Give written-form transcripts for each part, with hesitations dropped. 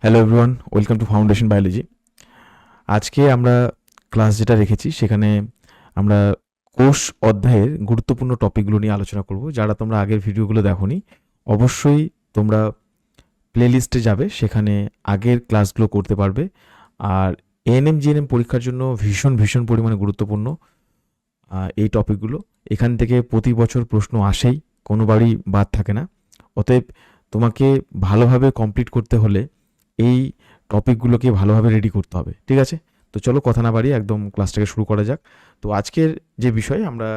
Hello everyone, welcome to foundation biology. আজকে আমরা class যেটা রেখেছি সেখানে আমরা কোষ অধ্যায়ের গুরুত্বপূর্ণ টপিকগুলো নিয়ে আলোচনা করব। যারা তোমরা আগের ভিডিওগুলো দেখোনি, অবশ্যই তোমরা প্লেলিস্টে যাবে, সেখানে আগের ক্লাসগুলো করতে পারবে। আর এএনএম জিএনএম পরীক্ষার জন্য ভীষণ ভীষণ পরিমাণে গুরুত্বপূর্ণ এই টপিকগুলো। এখান থেকে প্রতি বছর প্রশ্ন আসেই, কোনোবারই বাদ থাকে না। অতএব তোমাকে ভালোভাবে কমপ্লিট করতে হলে এই টপিকগুলোকে ভালোভাবে রেডি করতে হবে, ঠিক আছে? তো চলো কথা না বাড়িয়ে একদম ক্লাসটাকে শুরু করা যাক। তো আজকের যে বিষয় আমরা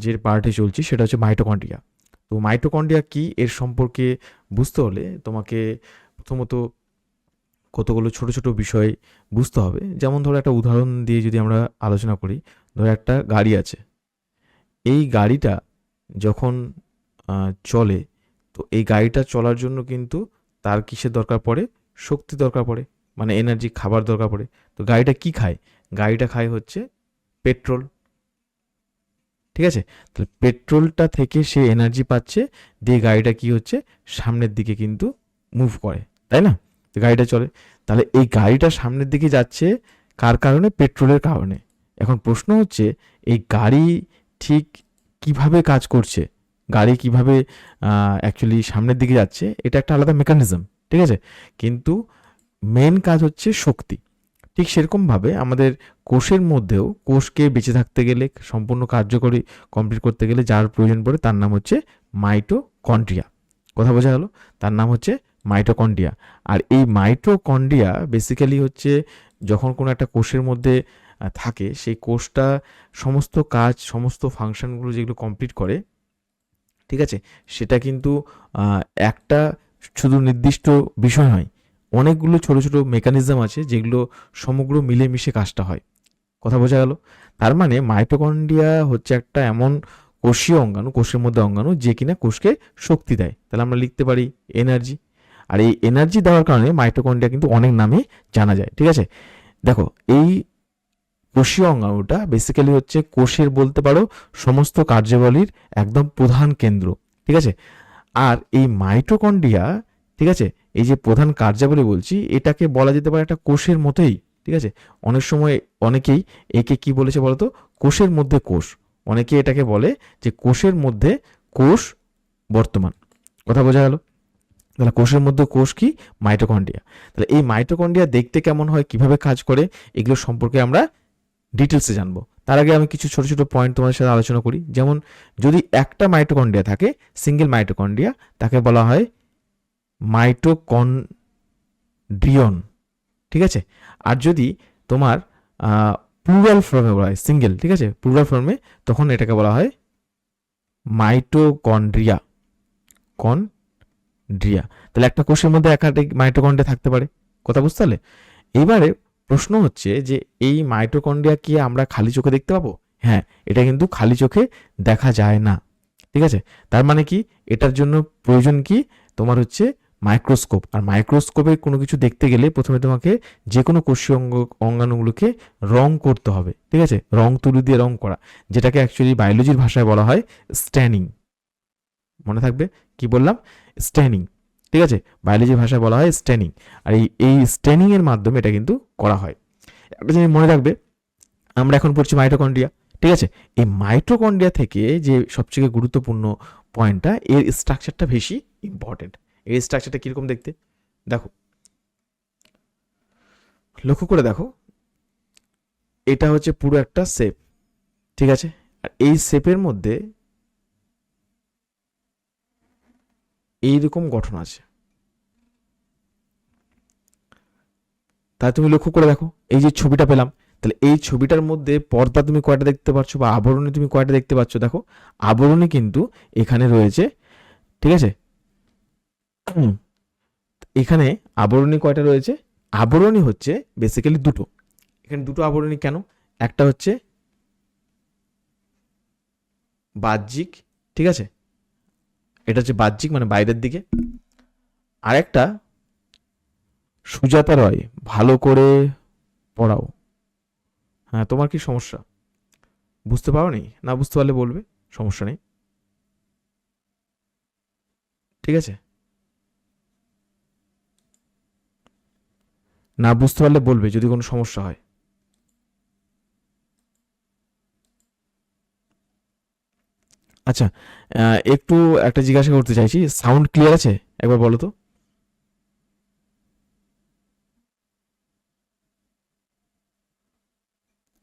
যে পার্টে চলছি সেটা হচ্ছে মাইটোকন্ড্রিয়া। তো মাইটোকন্ড্রিয়া কি, এর সম্পর্কে বুঝতে হলে তোমাকে প্রথমত কতগুলো ছোট ছোট বিষয় বুঝতে হবে। যেমন ধরো, একটা উদাহরণ দিয়ে যদি আমরা আলোচনা করি, ধরো একটা গাড়ি আছে। এই গাড়িটা যখন চলে, তো এই গাড়িটা চলার জন্য কিন্তু তার কিসের দরকার পড়ে? শক্তি দরকার পড়ে, মানে এনার্জি, খাবার দরকার পড়ে। তো গাড়িটা কি খায়? গাড়িটা খায় হচ্ছে পেট্রোল, ঠিক আছে? তাহলে পেট্রোলটা থেকে সে এনার্জি পাচ্ছে, দিয়ে গাড়িটা কি হচ্ছে, সামনের দিকে কিন্তু মুভ করে, তাই না? তো গাড়িটা চলে। তাহলে এই গাড়িটা সামনের দিকে যাচ্ছে কার কারণে? পেট্রোলের কারণে। এখন প্রশ্ন হচ্ছে, এই গাড়ি ঠিক কিভাবে কাজ করছে, গাড়ি কিভাবে অ্যাকচুয়ালি সামনের দিকে যাচ্ছে, এটা একটা আলাদা মেকানিজম, ঠিক আছে? কিন্তু মেন কাজ হচ্ছে শক্তি। ঠিক সেরকমভাবে আমাদের কোষের মধ্যেও, কোষকে বেঁচে থাকতে গেলে, সম্পূর্ণ কার্যকরী কমপ্লিট করতে গেলে যার প্রয়োজন পড়ে তার নাম হচ্ছে মাইটোকন্ড্রিয়া। কথা বোঝা গেল? তার নাম হচ্ছে মাইটোকন্ড্রিয়া। আর এই মাইটোকন্ড্রিয়া বেসিক্যালি হচ্ছে, যখন কোনো একটা কোষের মধ্যে থাকে, সেই কোষটা সমস্ত কাজ, সমস্ত ফাংশনগুলো যেগুলো কমপ্লিট করে, ঠিক আছে, সেটা কিন্তু একটা শুধু নির্দিষ্ট বিষয় নয়, অনেকগুলো ছোট ছোট মেকানিজম আছে যেগুলো সমগ্র মিলেমিশে কাজটা হয়। কথা বোঝা গেল? তার মানে মাইটোকন্ড্রিয়া হচ্ছে একটা এমন কোষীয় অঙ্গাণু, কোষের মধ্যে অঙ্গাণু, যে কিনা কোষকে শক্তি দেয়। তাহলে আমরা লিখতে পারি এনার্জি। আর এই এনার্জি দেওয়ার কারণে মাইটোকন্ড্রিয়া কিন্তু অনেক নামে জানা যায়, ঠিক আছে? দেখো, এই কোষীয় অঙ্গাণুটা বেসিক্যালি হচ্ছে কোষের, বলতে পারো, সমস্ত কার্যাবলীর একদম প্রধান কেন্দ্র, ঠিক আছে? আর এই মাইটোকন্ড্রিয়া, ঠিক আছে, এই যে প্রধান কার্যাবলী বলছি, এটাকে বলা যেতে পারে একটা কোষের মতোই, ঠিক আছে? অনেক সময় অনেকেই একে কি বলেছে বলতো? কোষের মধ্যে কোষ। অনেকে এটাকে বলে যে কোষের মধ্যে কোষ বর্তমান। কথা বোঝা গেল? তাহলে কোষের মধ্যে কোষ কি? মাইটোকন্ড্রিয়া। তাহলে এই মাইটোকন্ড্রিয়া দেখতে কেমন হয়, কিভাবে কাজ করে, এগুলো সম্পর্কে আমরা ডিটেলসে জানবো। তার আগে আমি কিছু ছোট ছোট পয়েন্ট তোমাদের সাথে আলোচনা করি। যেমন, যদি একটা মাইটোকন্ড্রিয়া থাকে, সিঙ্গেল মাইটোকন্ড্রিয়া, তাকে বলা হয় মাইটোকন্ড্রিয়ন, ঠিক আছে? আর যদি তোমার প্লুরাল ফর্মে বলা হয়, সিঙ্গেল, ঠিক আছে, প্লুরাল ফর্মে, তখন এটাকে বলা হয় মাইটোকন্ড্রিয়া। কন্ড্রিয়া। তাহলে একটা কোষের মধ্যে একাধিক মাইটোকন্ড্রিয়া থাকতে পারে। কথা বুঝতে পারলে? এবারে প্রশ্ন হচ্ছে যে, এই মাইটোকন্ড্রিয়া কি আমরা খালি চোখে দেখতে পাবো? হ্যাঁ, এটা কিন্তু খালি চোখে দেখা যায় না, ঠিক আছে? তার মানে কি, এটার জন্য প্রয়োজন কি? তোমার হচ্ছে মাইক্রোস্কোপ। আর মাইক্রোস্কোপে কোনো কিছু দেখতে গেলে প্রথমে তোমাকে যে কোনো কোষীয় অঙ্গাণুগুলোকে রং করতে হবে, ঠিক আছে? রং তুলি দিয়ে রং করা, যেটাকে অ্যাকচুয়ালি বায়োলজির ভাষায় বলা হয় স্ট্যানিং। মনে থাকবে কি বললাম? স্ট্যানিং, ঠিক আছে? বায়োলজির ভাষায় বলা হয় স্ট্যানিং। আর এই স্ট্যানিং এর মাধ্যমে এটা কিন্তু করা হয়। একটা জিনিস মনে রাখবে, আমরা এখন পড়ছি মাইটোকন্ড্রিয়া, ঠিক আছে? এই মাইটোকন্ড্রিয়া থেকে যে সবচেয়ে গুরুত্বপূর্ণ পয়েন্টটা, এর স্ট্রাকচারটা বেশি ইম্পর্টেন্ট। এর স্ট্রাকচারটা কিরকম দেখতে, দেখো, লক্ষ্য করে দেখো। এটা হচ্ছে পুরো একটা শেপ, ঠিক আছে? আর এই শেপের মধ্যে এইরকম গঠন আছে। তাই তুমি লক্ষ্য করে দেখো, এই যে ছবিটা পেলাম, তাহলে এই ছবিটার মধ্যে পর্দা তুমি কয়টা দেখতে পাচ্ছ, বা আবরণী তুমি কয়টা দেখতে পাচ্ছ? দেখো, আবরণী কিন্তু এখানে রয়েছে, ঠিক আছে? এখানে আবরণী কয়টা রয়েছে? আবরণী হচ্ছে বেসিক্যালি দুটো। এখানে দুটো আবরণী কেন? একটা হচ্ছে বাহ্যিক, ঠিক আছে, এটা হচ্ছে বাহ্যিক, মানে বাইরের দিকে। আর একটা, সুজাতা রয়, ভালো করে পড়াও। হ্যাঁ, তোমার কি সমস্যা? বুঝতে পারো নি? না বুঝতে পারলে বলবে, সমস্যা নেই, ঠিক আছে? না বুঝতে পারলে বলবে যদি কোনো সমস্যা হয়। আচ্ছা, একটু একটা জিজ্ঞাসা করতে চাইছি, সাউন্ড ক্লিয়ার আছে একবার বলো তো।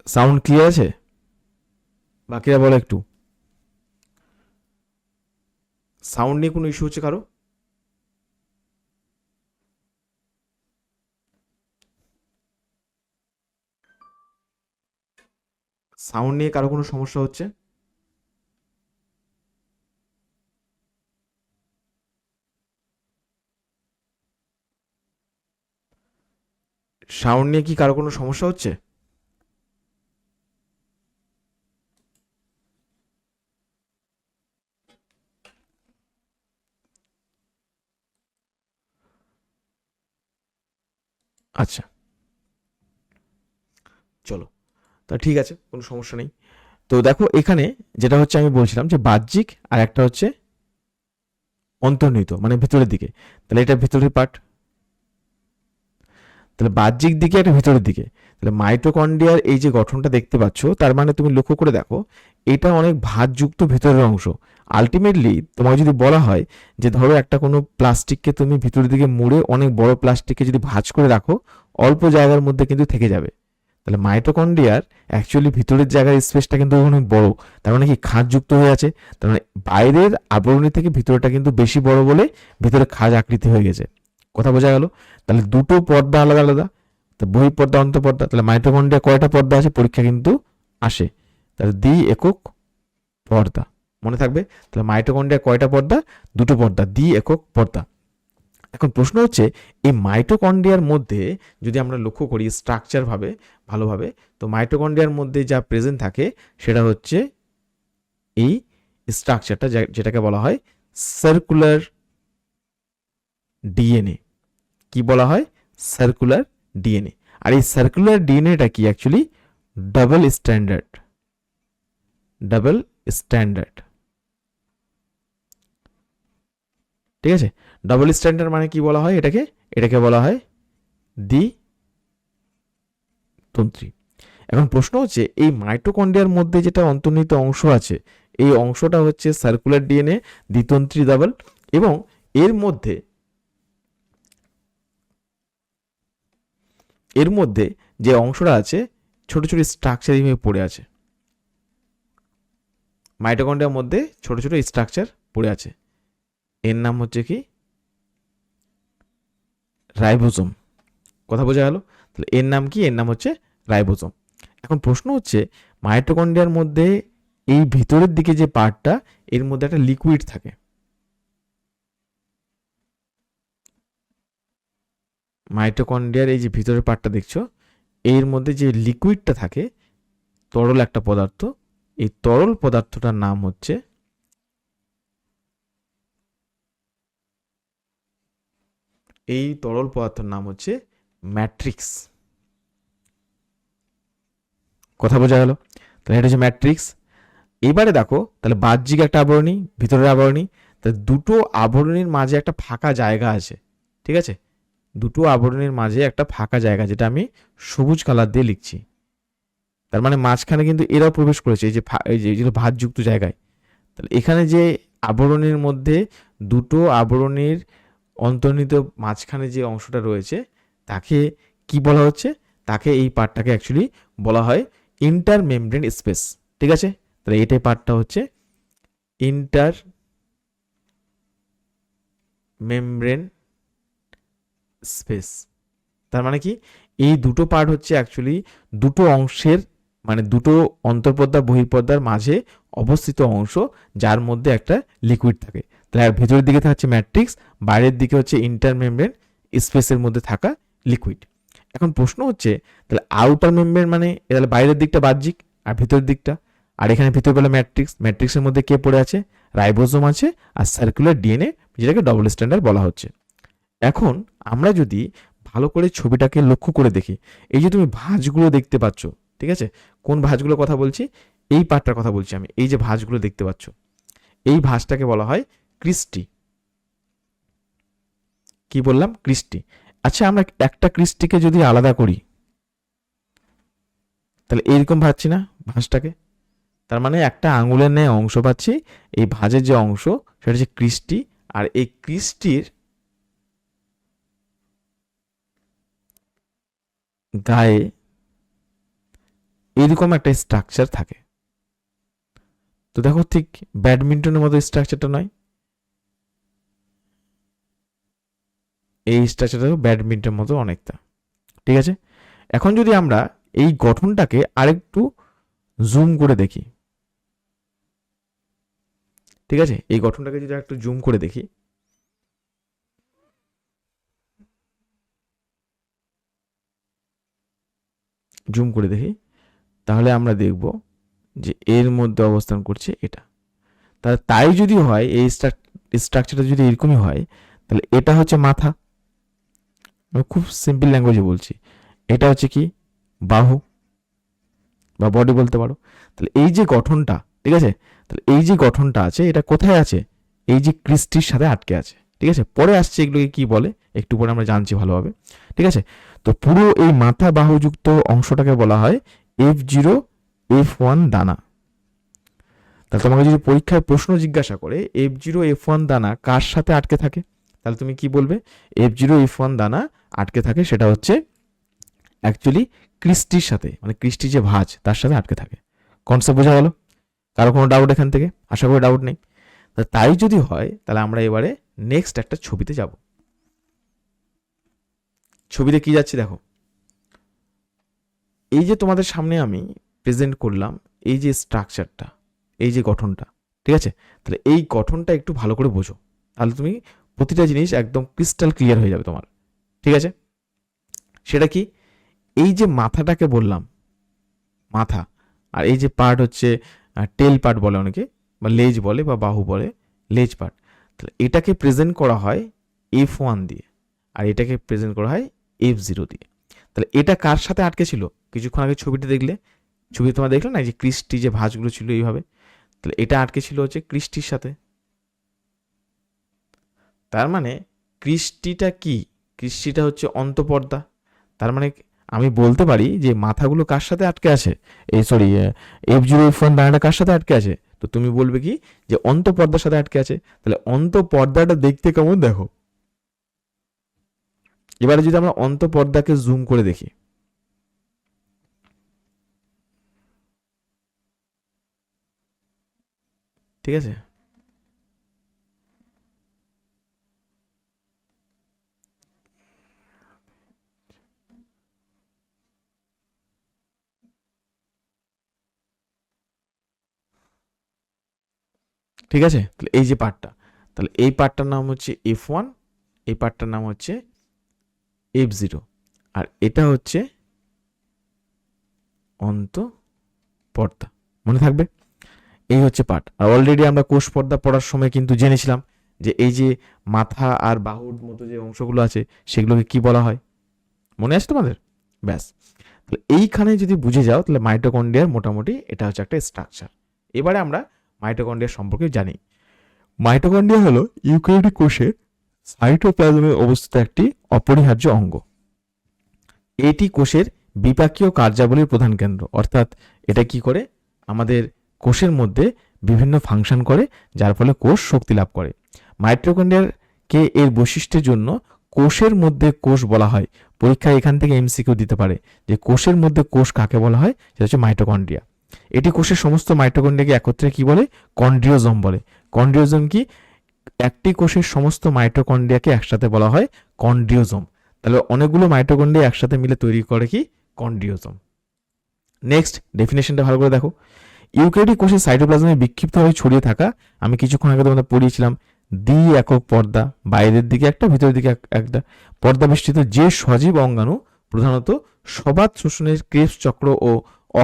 সাউন্ড ক্লিয়ার আছে? বাকিরা বলো একটু, সাউন্ড নিয়ে কোনো ইস্যু হচ্ছে কারো? সাউন্ড নিয়ে কারো কোনো সমস্যা হচ্ছে? সাউন্ড নিয়ে কি কারো কোনো সমস্যা হচ্ছে? আচ্ছা, চলো, তা ঠিক আছে, কোনো সমস্যা নেই। তো দেখো এখানে যেটা হচ্ছে আমি বলছিলাম যে বাহ্যিক আর একটা হচ্ছে অন্তর্নিহিত, মানে ভেতরের দিকে। তাহলে এটা ভেতরের পার্ট, তাহলে বাহ্যিক দিকে একটা ভিতরের দিকে। তাহলে মাইটোকন্ড্রিয়ার এই যে গঠনটা দেখতে পাচ্ছ, তার মানে তুমি লক্ষ্য করে দেখো এটা অনেক ভাঁজযুক্ত ভেতরের অংশ। আলটিমেটলি তোমাকে যদি বলা হয় যে ধরো একটা কোনো প্লাস্টিককে তুমি ভিতরের দিকে মুড়ে অনেক বড় প্লাস্টিককে যদি ভাঁজ করে রাখো, অল্প জায়গার মধ্যে কিন্তু থেকে যাবে। তাহলে মাইটোকন্ড্রিয়ার অ্যাকচুয়ালি ভিতরের জায়গার স্পেসটা কিন্তু অনেক বড়। তার মানে কি খাঁজযুক্ত হয়ে আছে, তার মানে বাইরের আবরণী থেকে ভিতরটা কিন্তু বেশি বড় বলে ভিতরে খাঁজ আকৃতি হয়ে গেছে। কথা বোঝা গেল? তাহলে দুটো পর্দা আলাদা আলাদা, তো বহিঃপর্দা অন্তঃপর্দা। তাহলে মাইটোকন্ড্রিয়া কয়টা পর্দা আছে পরীক্ষা কিন্তু আসে, তাহলে দ্বি একক পর্দা, মনে থাকবে। তাহলে মাইটোকন্ড্রিয়া কয়টা পর্দা? দুটো পর্দা, দ্বি একক পর্দা। এখন প্রশ্ন হচ্ছে এই মাইটোকন্ড্রিয়ার মধ্যে যদি আমরা লক্ষ্য করি স্ট্রাকচার ভাবে ভালোভাবে, তো মাইটোকন্ড্রিয়ার মধ্যে যা প্রেজেন্ট থাকে সেটা হচ্ছে এই স্ট্রাকচারটা, যেটাকে বলা হয় সার্কুলার ডিএনএ। কি বলা হয়? Circular DNA. আর এই সার্কুলার ডিএনএটা কি actually double standard, double standard, ঠিক আছে? ডাবল স্ট্যান্ডার্ড মানে কি বলা হয় এটাকে? এটাকে বলা হয় দ্বিতন্ত্রী। এখন প্রশ্ন হচ্ছে এই মাইটোকন্ড্রিয়ার মধ্যে যেটা অন্তর্নিহিত অংশ আছে, এই অংশটা হচ্ছে সার্কুলার ডিএনএ, দ্বিতন্ত্রী ডাবল, এবং এর মধ্যে যে অংশটা আছে ছোট ছোট স্ট্রাকচার এইভাবে পড়ে আছে। মাইটোকন্ড্রিয়ার মধ্যে ছোট ছোট স্ট্রাকচার পড়ে আছে, এর নাম হচ্ছে কি? রাইবোজোম। কথা বোঝা গেল? তাহলে এর নাম কি? এর নাম হচ্ছে রাইবোজোম। এখন প্রশ্ন হচ্ছে মাইটোকন্ড্রিয়ার মধ্যে এই ভিতরের দিকে যে পার্টটা, এর মধ্যে একটা লিকুইড থাকে। মাইটোকন্ড্রিয়ার এই যে ভিতরের পার্টটা দেখছো, এর মধ্যে যে লিকুইডটা থাকে, তরল একটা পদার্থ, এই তরল পদার্থটার নাম হচ্ছে, এই তরল পদার্থের নাম হচ্ছে ম্যাট্রিক্স। কথা বোঝা গেল? তাহলে এটা হচ্ছে ম্যাট্রিক্স। এবারে দেখো তাহলে বাহ্যিক একটা আবরণী, ভিতরের আবরণী, তাহলে দুটো আবরণীর মাঝে একটা ফাঁকা জায়গা আছে, ঠিক আছে? দুটো আবরণীর মাঝে একটা ফাঁকা জায়গা, যেটা আমি সবুজ কালার দিয়ে লিখছি। তার মানে মাঝখানে কিন্তু এরাও প্রবেশ করেছে, এই যে এই যে যেগুলো ভাঁজযুক্ত জায়গায়। তাহলে এখানে যে আবরণীর মধ্যে দুটো আবরণীর অন্তর্নিহিত মাঝখানে যে অংশটা রয়েছে, তাকে কি বলা হচ্ছে? তাকে এই পার্টটাকে অ্যাকচুয়ালি বলা হয় ইন্টার মেমব্রেন স্পেস, ঠিক আছে? তাহলে এটাই পার্টটা হচ্ছে ইন্টার মেমব্রেন স্পেস। তার মানে কি? এই দুটো পার্ট হচ্ছে অ্যাকচুয়ালি দুটো অংশের, মানে দুটো অন্তঃপর্দা বহিঃপর্দার মাঝে অবস্থিত অংশ, যার মধ্যে একটা লিকুইড থাকে। তাহলে আর ভেতরের দিকে থাকছে ম্যাট্রিক্স, বাইরের দিকে হচ্ছে ইন্টার মেমব্রেন স্পেসের মধ্যে থাকা লিকুইড। এখন প্রশ্ন হচ্ছে তাহলে আউটার মেমব্রেন মানে তাহলে বাইরের দিকটা বাহ্যিক আর ভিতরের দিকটা, আর এখানে ভিতর বেলা ম্যাট্রিক্স, ম্যাট্রিক্সের মধ্যে কে পড়ে আছে? রাইবোজোম আছে, আর সার্কুলার ডিএনএ, যেটাকে ডবল স্ট্যান্ডার্ড বলা হচ্ছে। এখন আমরা যদি ভালো করে ছবিটাকে লক্ষ্য করে দেখি, এই যে তুমি ভাঁজগুলো দেখতে পাচ্ছ, ঠিক আছে? কোন ভাঁজগুলোর কথা বলছি? এই পার্টটার কথা বলছি আমি। এই যে ভাঁজগুলো দেখতে পাচ্ছ, এই ভাঁজটাকে বলা হয় ক্রিস্টি। কি বললাম? ক্রিস্টি। আচ্ছা, আমরা একটা ক্রিস্টিকে যদি আলাদা করি তাহলে এইরকম ভাবছি না ভাঁজটাকে? তার মানে একটা আঙুলের ন্যায় অংশ পাচ্ছি, এই ভাঁজের যে অংশ সেটা হচ্ছে ক্রিস্টি, আর এই ক্রিস্টির গায়ে এইরকম একটা স্ট্রাকচার থাকে। তো দেখো ঠিক ব্যাডমিন্টনের মতো স্ট্রাকচারটা নয়, এই স্ট্রাকচারটা ব্যাডমিন্টনের মতো অনেকটা। ঠিক আছে, এখন যদি আমরা এই গঠনটাকে আরেকটু জুম করে দেখি, ঠিক আছে, এই গঠনটাকে যদি একটু জুম করে দেখি, জুম করে দেখি, তাহলে আমরা দেখব যে এর মধ্যে অবস্থান করছে এটা। তাহলে তাই যদি হয়, এই স্ট্রাকচারটা যদি এরকমই হয়, তাহলে এটা হচ্ছে মাথা, আমি খুব সিম্পল ল্যাঙ্গুয়েজে বলছি, এটা হচ্ছে কি বাহু বা বডি বলতে পারো। তাহলে এই যে গঠনটা, ঠিক আছে, তাহলে এই যে গঠনটা আছে এটা কোথায় আছে? এই যে ক্রিস্টির সাথে আটকে আছে। ঠিক আছে, পরে আসছে এগুলোকে কি বলে, একটু পরে আমরা জানছি ভালোভাবে। ঠিক আছে, তো পুরো এই মাথা বাহুযুক্ত অংশটাকে বলা হয় F0 F1 দানা। তাহলে তোমাকে যদি পরীক্ষায় প্রশ্ন জিজ্ঞাসা করে F0 F1 দানা কার সাথে আটকে থাকে, তাহলে তুমি কি বলবে? F0 F1 দানা আটকে থাকে সেটা হচ্ছে অ্যাকচুয়ালি ক্রিস্টির সাথে, মানে ক্রিস্টি যে ভাঁজ তার সাথে আটকে থাকে। কনসেপ্ট বোঝা গেল? কারো কোনো ডাউট এখান থেকে? আশা করি ডাউট নেই। তাই যদি হয় তাহলে আমরা এবারে নেক্সট একটা ছবিতে যাব। ছবিতে কি যাচ্ছে দেখো, এই যে তোমাদের সামনে আমি প্রেজেন্ট করলাম এই যে স্ট্রাকচারটা, এই যে গঠনটা, ঠিক আছে, তাহলে এই গঠনটা একটু ভালো করে বোঝো, তাহলে তুমি প্রতিটা জিনিস একদম ক্রিস্টাল ক্লিয়ার হয়ে যাবে তোমার। ঠিক আছে, সেটা কি? এই যে মাথাটাকে বললাম মাথা, আর এই যে পার্ট হচ্ছে টেল পার্ট বলে অনেকে, বা লেজ বলে বা বাহু বলে, লেজ পার্ট। তাহলে এটাকে প্রেজেন্ট করা হয় F1 দিয়ে, আর এটাকে প্রেজেন্ট করা হয় F0 দিয়ে। তাহলে এটা কার সাথে আটকে ছিল? কিছুক্ষণ আগে ছবিটা দেখলে, ছবি তোমরা দেখলে না যে ক্রিস্টি যে ভাঁজগুলো ছিল এইভাবে, তাহলে এটা আটকে ছিল হচ্ছে ক্রিস্টির সাথে। তার মানে ক্রিস্টিটা কি? ক্রিস্টিটা হচ্ছে অন্তঃপর্দা। তার মানে আমি বলতে পারি যে মাথাগুলো কার সাথে আটকে আছে, এই সরি F0 F1 দানাটা কার সাথে আটকে আছে? তো তুমি বলবে কি যে অন্তঃপর্দার সাথে আটকে আছে। তাহলে অন্তঃপর্দাটা দেখতে কেমন দেখো। এবারে যদি আমরা অন্তঃপর্দাকে জুম করে দেখি, ঠিক আছে, ঠিক আছে, তাহলে এই যে পার্টটা, তাহলে এই পার্টটার নাম হচ্ছে F1, এই পার্টটার নাম হচ্ছে F0, আর এটা হচ্ছে অন্তঃপর্দা। মনে থাকবে? এই হচ্ছে পার্ট। আর অলরেডি আমরা কোষ পর্দা পড়ার সময় কিন্তু জেনেছিলাম যে এই যে মাথা আর বাহুর মতো যে অংশগুলো আছে সেগুলোকে কি বলা হয়, মনে আছে তোমাদের? ব্যাস, তাহলে এইখানে যদি বুঝে যাও তাহলে মাইটোকন্ড্রিয়ার মোটামুটি এটা হচ্ছে একটা স্ট্রাকচার। এবারে আমরা মাইটোকন্ড্রিয়া সম্পর্কে জানি। মাইটোকন্ড্রিয়া হলো ইউক্যারিওটিক কোষের সাইটোপ্লাজমে অবস্থিত একটি অপরিহার্য অঙ্গ। এটি কোষের বিপাকীয় কার্যাবলীর প্রধান কেন্দ্র, অর্থাৎ এটা কি করে, আমাদের কোষের মধ্যে বিভিন্ন ফাংশন করে, যার ফলে কোষ শক্তি লাভ করে। মাইটোকন্ড্রিয়াকে এর বৈশিষ্ট্যের জন্য কোষের মধ্যে কোষ বলা হয়। পরীক্ষায় এখান থেকে এমসিকিউ দিতে পারে যে কোষের মধ্যে কোষ কাকে বলা হয়, সেটা হচ্ছে মাইটোকন্ড্রিয়া। এটি কোষের সমস্ত মাইটোকন্ড্রিয়াকে একত্রে কি বলে? কন্ড্রিওজোম বলে। কন্ড্রিওজোম কি? একটি কোষের সমস্ত মাইটোকন্ড্রিয়াকে একসাথে বলা হয় কন্ড্রিওজোম। তাহলে অনেকগুলো মাইটোকন্ড্রিয়া একসাথে মিলে তৈরি করে কি? কন্ড্রিওজোম। নেক্সট ডেফিনেশনটা ভালো করে দেখো। ইউক্যারিওটিক কোষের সাইটোপ্লাজমে বিক্ষিপ্তভাবে ছড়িয়ে থাকা, আমি কিছুক্ষণ আগে তোমাদের পড়িয়েছিলাম, দ্বি একক পর্দা, বাইরের দিকে একটা ভিতরের দিকে একটা পর্দা বেষ্টিত যে সজীব অঙ্গাণু প্রধানত সবাত শোষণের ক্রেবস চক্র ও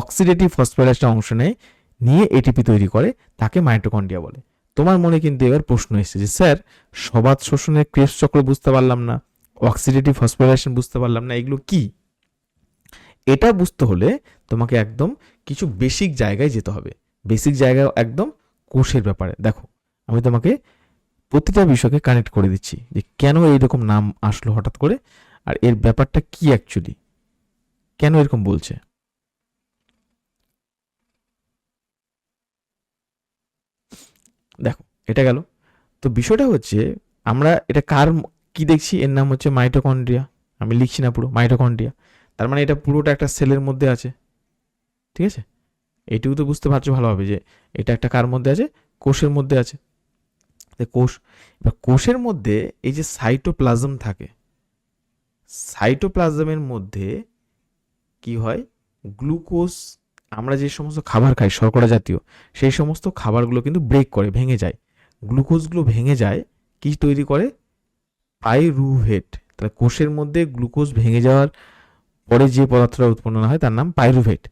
অক্সিডেটিভ ফসফোরাইলেশনে অংশ নেয়, নিয়ে এটিপি তৈরি করে, তাকে মাইটোকন্ড্রিয়া বলে। তোমার মনে কিন্তু এবার প্রশ্ন এসেছে যে স্যার, সবাত শোষণের ক্রেবস চক্র বুঝতে পারলাম না, অক্সিডেটিভ ফসফোরাইলেশন বুঝতে পারলাম না, এগুলো কি? এটা বুঝতে হলে তোমাকে একদম কিছু বেসিক জায়গায় যেতে হবে। বেসিক জায়গায় একদম কোষের ব্যাপারে দেখো, আমি তোমাকে প্রতিটা বিষয়কে কানেক্ট করে দিচ্ছি যে কেন এইরকম নাম আসলো হঠাৎ করে, আর এর ব্যাপারটা কি অ্যাকচুয়ালি, কেন এরকম বলছে? দেখো এটা গেল। তো বিষয়টা হচ্ছে আমরা এটা কি দেখছি, এর নাম হচ্ছে মাইটোকন্ড্রিয়া। আমি লিখছি না, পুরো মাইটোকন্ড্রিয়া। তার মানে এটা পুরোটা একটা সেলের মধ্যে আছে, ঠিক আছে? এইটুকু তো বুঝতে পারছো ভালোভাবে যে এটা একটা কার মধ্যে আছে, কোষের মধ্যে আছে। কোষ, এবার কোষের মধ্যে এই যে সাইটোপ্লাজম থাকে, সাইটোপ্লাজমের মধ্যে কি হয়, গ্লুকোজ, আমরা যে সমস্ত খাবার খাই শর্করা জাতীয়, সেই সমস্ত খাবারগুলো কিন্তু ব্রেক করে, ভেঙে যায়। গ্লুকোজগুলো ভেঙে যায়, কি তৈরি করে, পাইরুভেট। তাহলে কোষের মধ্যে গ্লুকোজ ভেঙে যাওয়ার পরে যে পদার্থটা উৎপন্ন হয় তার নাম পাইরুভেট।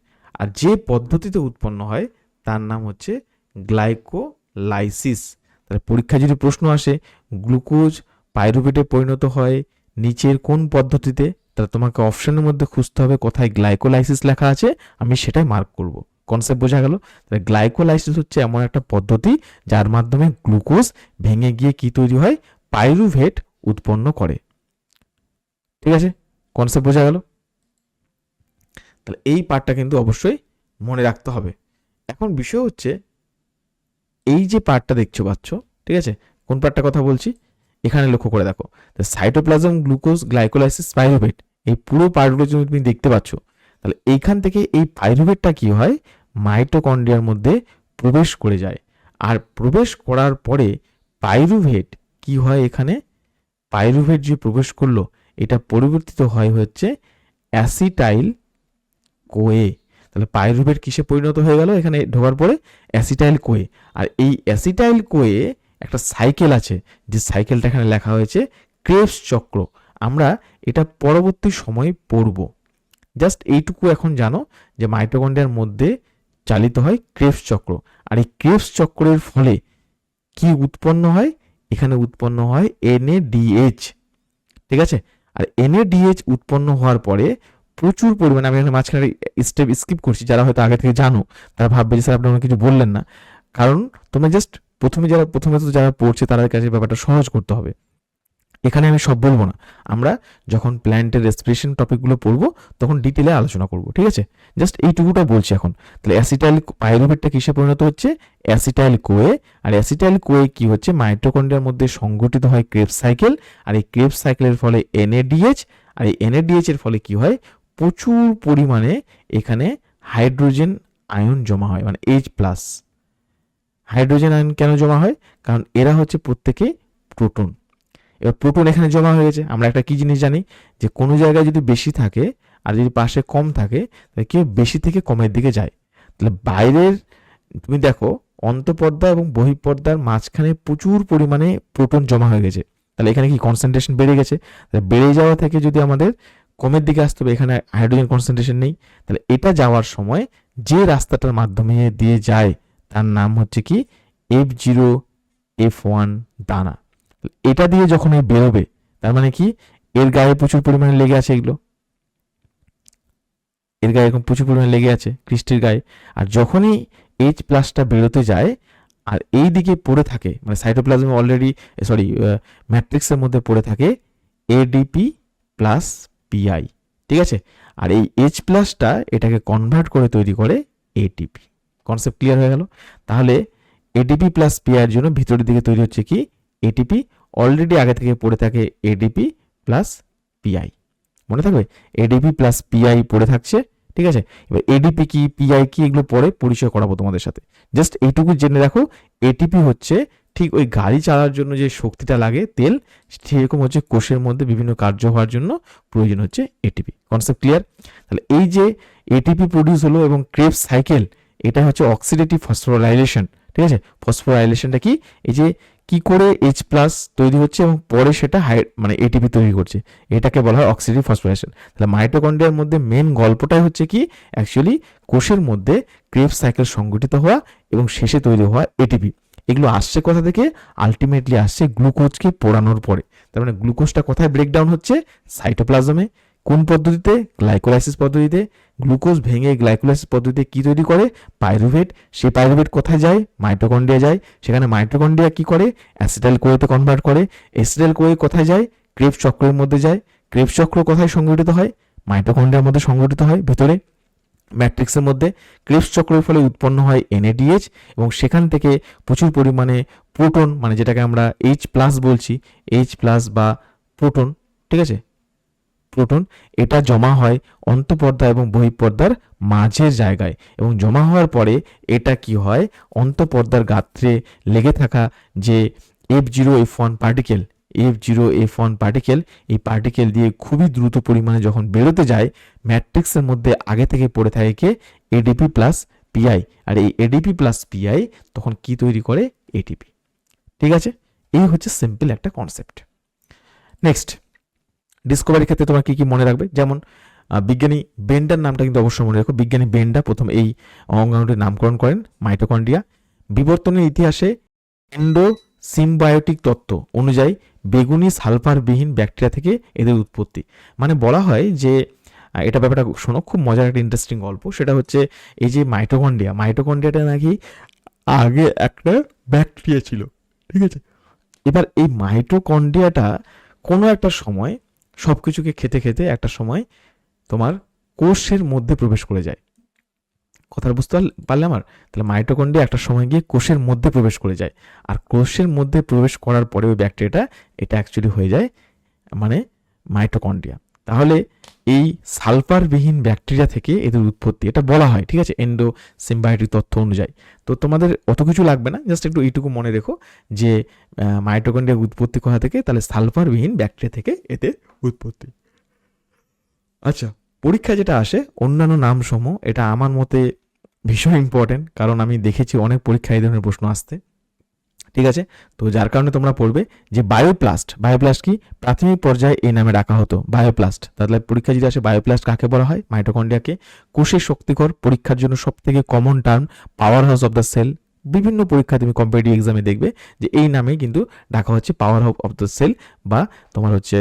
আর যে পদ্ধতিতে উৎপন্ন হয় তার নাম হচ্ছে গ্লাইকোলাইসিস। তাহলে পরীক্ষায় যদি প্রশ্ন আসে গ্লুকোজ পাইরুভেটে পরিণত হয় নিচের কোন পদ্ধতিতে, তাহলে তোমাকে অপশনের মধ্যে খুঁজতে হবে কোথায় গ্লাইকোলাইসিস লেখা আছে, আমি সেটাই মার্ক করব। কনসেপ্ট বোঝা গেল? তাহলে গ্লাইকোলাইসিস হচ্ছে এমন একটা পদ্ধতি যার মাধ্যমে গ্লুকোজ ভেঙে গিয়ে কি তৈরি হয়, পাইরুভেট উৎপন্ন করে। ঠিক আছে, কনসেপ্ট বোঝা গেল? তাহলে এই পার্টটা কিন্তু অবশ্যই মনে রাখতে হবে। এখন বিষয় হচ্ছে এই যে পার্টটা দেখছো পাচ্ছ, ঠিক আছে, কোন পার্টটা কথা বলছি এখানে লক্ষ্য করে দেখো। সাইটোপ্লাজম, গ্লুকোজ, গ্লাইকোলাইসিস, পাইরুভেট, এই পুরো পার্টগুলো যদি তুমি দেখতে পাচ্ছ, তাহলে এইখান থেকে এই পাইরুভেটটা কি হয়, মাইটোকন্ড্রিয়ার মধ্যে প্রবেশ করে যায়। আর প্রবেশ করার পরে পাইরুভেট কি হয়, এখানে পাইরুভেট যে প্রবেশ করলো এটা পরিবর্তিত হয় হচ্ছে অ্যাসিটাইল কোয়ে। তাহলে পাইরুভেট কিসে পরিণত হয়ে গেল, এখানে ঢোকার পরে অ্যাসিটাইল কোয়ে। আর এই অ্যাসিটাইল কোয়ে একটা সাইকেল আছে, যে সাইকেলটা এখানে লেখা হয়েছে ক্রেবস চক্র। আমরা এটা পরবর্তী সময়ে পড়ব। জাস্ট এইটুকু এখন জানো যে মাইটোকন্ড্রিয়ার মধ্যে চালিত হয় ক্রেবস চক্র। আর এই ক্রেবস চক্রের ফলে কি উৎপন্ন হয়, এখানে উৎপন্ন হয় NADH। ঠিক আছে, আর NADH উৎপন্ন হওয়ার পরে প্রচুর পরিমাণে, আমি এখানে মাঝখানে স্টেপ স্কিপ করছি, যারা হয়তো আগে থেকে জানো তারা ভাববে যে স্যার আপনি কিছু বললেন না। কারণ তোমরা জাস্ট প্রথমে তো যারা পড়ছে তাদের কাছে ব্যাপারটা সহজ করতে হবে। এখানে আমি সব বলবো না, আমরা যখন প্ল্যান্টের রেসপিরেশন টপিকগুলো পড়বো তখন ডিটেলে আলোচনা করবো। ঠিক আছে, জাস্ট এইটুকুটা বলছি এখন। তাহলে অ্যাসিটাইল পাইরুভেটটা কিসে পরিণত হচ্ছে, অ্যাসিটাইল কোয়ে। আর অ্যাসিটাইল কোয়ে কি হচ্ছে, মাইটোকন্ড্রিয়ার মধ্যে সংগঠিত হয় ক্রেবস সাইকেল। আর এই ক্রেবস সাইকেলের ফলে NADH, আর এই NADH এর ফলে কি হয়, প্রচুর পরিমাণে এখানে হাইড্রোজেন আয়ন জমা হয়, মানে H+। হাইড্রোজেন আয়ন কেন জমা হয়, কারণ এরা হচ্ছে প্রত্যেকে প্রোটন। এবার প্রোটন এখানে জমা হয়ে গেছে। আমরা একটা কি জিনিস জানি, যে কোনো জায়গায় যদি বেশি থাকে আর যদি পাশে কম থাকে তাহলে কেউ বেশি থেকে কমের দিকে যায়। তাহলে বাইরের তুমি দেখো অন্তঃপর্দা এবং বহিঃপর্দার মাঝখানে প্রচুর পরিমাণে প্রোটন জমা হয়ে গেছে। তাহলে এখানে কি কনসেন্ট্রেশন বেড়ে গেছে। বেড়ে যাওয়া থেকে যদি আমাদের কমের দিকে আসতে হবে, এখানে হাইড্রোজেন কনসেন্ট্রেশন নেই। তাহলে এটা যাওয়ার সময় যে রাস্তাটার মাধ্যমে দিয়ে যায় তার নাম হচ্ছে কি F0 F1 দানা। এটা দিয়ে যখন বেরোবে তার মানে কি, এর গায়ে প্রচুর পরিমাণে লেগে আছে, এগুলো এর গায়ে এরকম প্রচুর পরিমাণে লেগে আছে ক্রিস্টের গায়ে। আর যখনই H+টা বেরোতে যায় আর এই দিকে পড়ে থাকে, মানে সাইটোপ্লাজমে অলরেডি ম্যাট্রিক্সের মধ্যে পড়ে থাকে ADP প্লাস PI। ঠিক আছে, আর এই H+টা এটাকে কনভার্ট করে তৈরি করে ATP। কনসেপ্ট ক্লিয়ার হয়ে গেল? তাহলে ADP প্লাস PI এর জন্য ভিতরের দিকে তৈরি হচ্ছে কি ATP, অলরেডি আগে থেকে পড়ে থাকে ADP প্লাস PI। মনে থাকবে ADP প্লাস PI পড়ে থাকছে। ঠিক আছে, এবার ADP কি PI কি এগুলো পরে পরিচয় করাবো তোমাদের সাথে। জাস্ট এইটুকু জেনে রাখো, ATP হচ্ছে ঠিক ওই গাড়ি চালার জন্য যে শক্তিটা লাগে তেল, সেরকম হচ্ছে কোষের মধ্যে বিভিন্ন কার্য হওয়ার জন্য প্রয়োজন হচ্ছে ATP। Concept clear? তাহলে এই যে ATP প্রডিউস হলো এবং ক্রেবস সাইকেল, এটা হচ্ছে অক্সিডেটিভ ফসফোরাইলেশন। ঠিক আছে, ফসফোরাইলেশনটা কি, এই যে কি করে H+ তৈরি হচ্ছে এবং পরে সেটা মানে ATP তৈরি করছে, এটাকে বলা হয় অক্সিডেটিভ ফসফোরাইলেশন। তাহলে মাইটোকন্ড্রিয়ার মধ্যে মেন গল্পটাই হচ্ছে কি, অ্যাকচুয়ালি কোষের মধ্যে ক্রেবস সাইকেল সংগঠিত হওয়া এবং শেষে তৈরি হওয়া ATP। এগুলো আসছে কোথা থেকে, আলটিমেটলি আসছে গ্লুকোজকে পোড়ানোর পরে। তার মানে গ্লুকোজটা কোথায় ব্রেকডাউন হচ্ছে, সাইটোপ্লাজমে। কোন পদ্ধতিতে, গ্লাইকোলাইসিস পদ্ধতিতে। গ্লুকোজ ভেঙে গ্লাইকোলাইসিস পদ্ধতিতে কি তৈরি করে, পাইরুভেট। সেই পাইরুভেট কোথায় যায়, মাইটোকন্ড্রিয়া যায়। সেখানে মাইটোকন্ড্রিয়া কি করে, অ্যাসিটাইল কোয়েতে কনভার্ট করে। অ্যাসিটাইল কোয়ে কোথায় যায়, ক্রেবস চক্রের মধ্যে যায়। ক্রেবস চক্র কোথায় সংঘটিত হয়? মাইটোকন্ড্রিয়ার মধ্যে সংঘটিত হয়, ভিতরে ম্যাট্রিক্সের মধ্যে। ক্রেবস চক্রের ফলে উৎপন্ন হয় NADH এবং সেখান থেকে প্রচুর পরিমাণে প্রোটন, মানে যেটাকে আমরা H+ বলছি, H+ বা প্রোটন, ঠিক আছে, প্রোটন, এটা জমা হয় অন্তঃপর্দা এবং বহিঃপর্দার মাঝের জায়গায়, এবং জমা হওয়ার পরে এটা কি হয়, অন্তঃপর্দার গাত্রে লেগে থাকা যে F0F1 পার্টিকেল, F0F1 পার্টিকেল, এই পার্টিকেল দিয়ে খুবই দ্রুত পরিমাণে যখন বেরোতে যায়, ম্যাট্রিক্সের মধ্যে আগে থেকে পড়ে থাকে কে, ADP+PI, আর এই ADP+PI তখন কি তৈরি করে, ATP। ঠিক আছে, এই হচ্ছে সিম্পল একটা কনসেপ্ট। নেক্সট, ডিসকভারির ক্ষেত্রে তোমার কি কি মনে রাখবে, যেমন বিজ্ঞানী বেন্ডার নামটা কিন্তু অবশ্যই মনে রাখো। বিজ্ঞানী বেন্ডার প্রথম এই অঙ্গাণুটির নামকরণ করেন, মাইটোকন্ড্রিয়া। বিবর্তনের ইতিহাসে এন্ডো সিম্বায়োটিক তত্ত্ব অনুযায়ী বেগুনি সালফারবিহীন ব্যাকটেরিয়া থেকে এদের উৎপত্তি। মানে বলা হয় যে, এটা ব্যাপারটা শোনো, খুব মজার একটা ইন্টারেস্টিং গল্প। সেটা হচ্ছে এই যে মাইটোকন্ড্রিয়াটা নাকি আগে একটা ব্যাকটেরিয়া ছিল, ঠিক আছে। এবার এই মাইটোকন্ড্রিয়াটা কোনো একটা সময় সব কিছুকে খেতে খেতে একটা সময় তোমার কোষের মধ্যে প্রবেশ করে যায়। কথাটা বুঝতে পারলে আমার? তাহলে মাইটোকন্ড্রিয়া একটা সময় গিয়ে কোষের মধ্যে প্রবেশ করে যায়, আর কোষের মধ্যে প্রবেশ করার পরে ওই ব্যাকটেরিয়াটা এটা অ্যাকচুয়ালি হয়ে যায় মানে মাইটোকন্ড্রিয়া। তাহলে এই সালফারবিহীন ব্যাকটেরিয়া থেকে এদের উৎপত্তি, এটা বলা হয়, ঠিক আছে, এন্ডো সিম্বায়োটিক তথ্য অনুযায়ী। তো তোমাদের অত কিছু লাগবে না, জাস্ট একটু এইটুকু মনে রেখো যে মাইটোকন্ড্রিয়ার উৎপত্তি কোথা থেকে, তাহলে সালফারবিহীন ব্যাকটেরিয়া থেকে এতে উৎপত্তি। আচ্ছা, পরীক্ষা যেটা আসে অন্যান্য নামসমূহ, এটা আমার মতে ভীষণ ইম্পর্টেন্ট, কারণ আমি দেখেছি অনেক পরীক্ষায় এই ধরনের প্রশ্ন আসতে, ঠিক আছে। তো যার কারণে তোমরা পড়বে যে বায়োপ্লাস্ট কি প্রাথমিক পর্যায়ে এই নামে ডাকা হতো, বায়োপ্লাস্ট। তাহলে পরীক্ষা যদি আসে বায়োপ্লাস্ট কাকে বলা হয়, মাইটোকন্ড্রিয়াকে। কোষের শক্তিকর, পরীক্ষার জন্য সব থেকে common term, power house of the cell. বিভিন্ন পরীক্ষা তুমি কম্পিটিটিভ এক্সামে দেখবে যে এই নামেই কিন্তু ডাকা হচ্ছে power house of the cell, বা তোমার হচ্ছে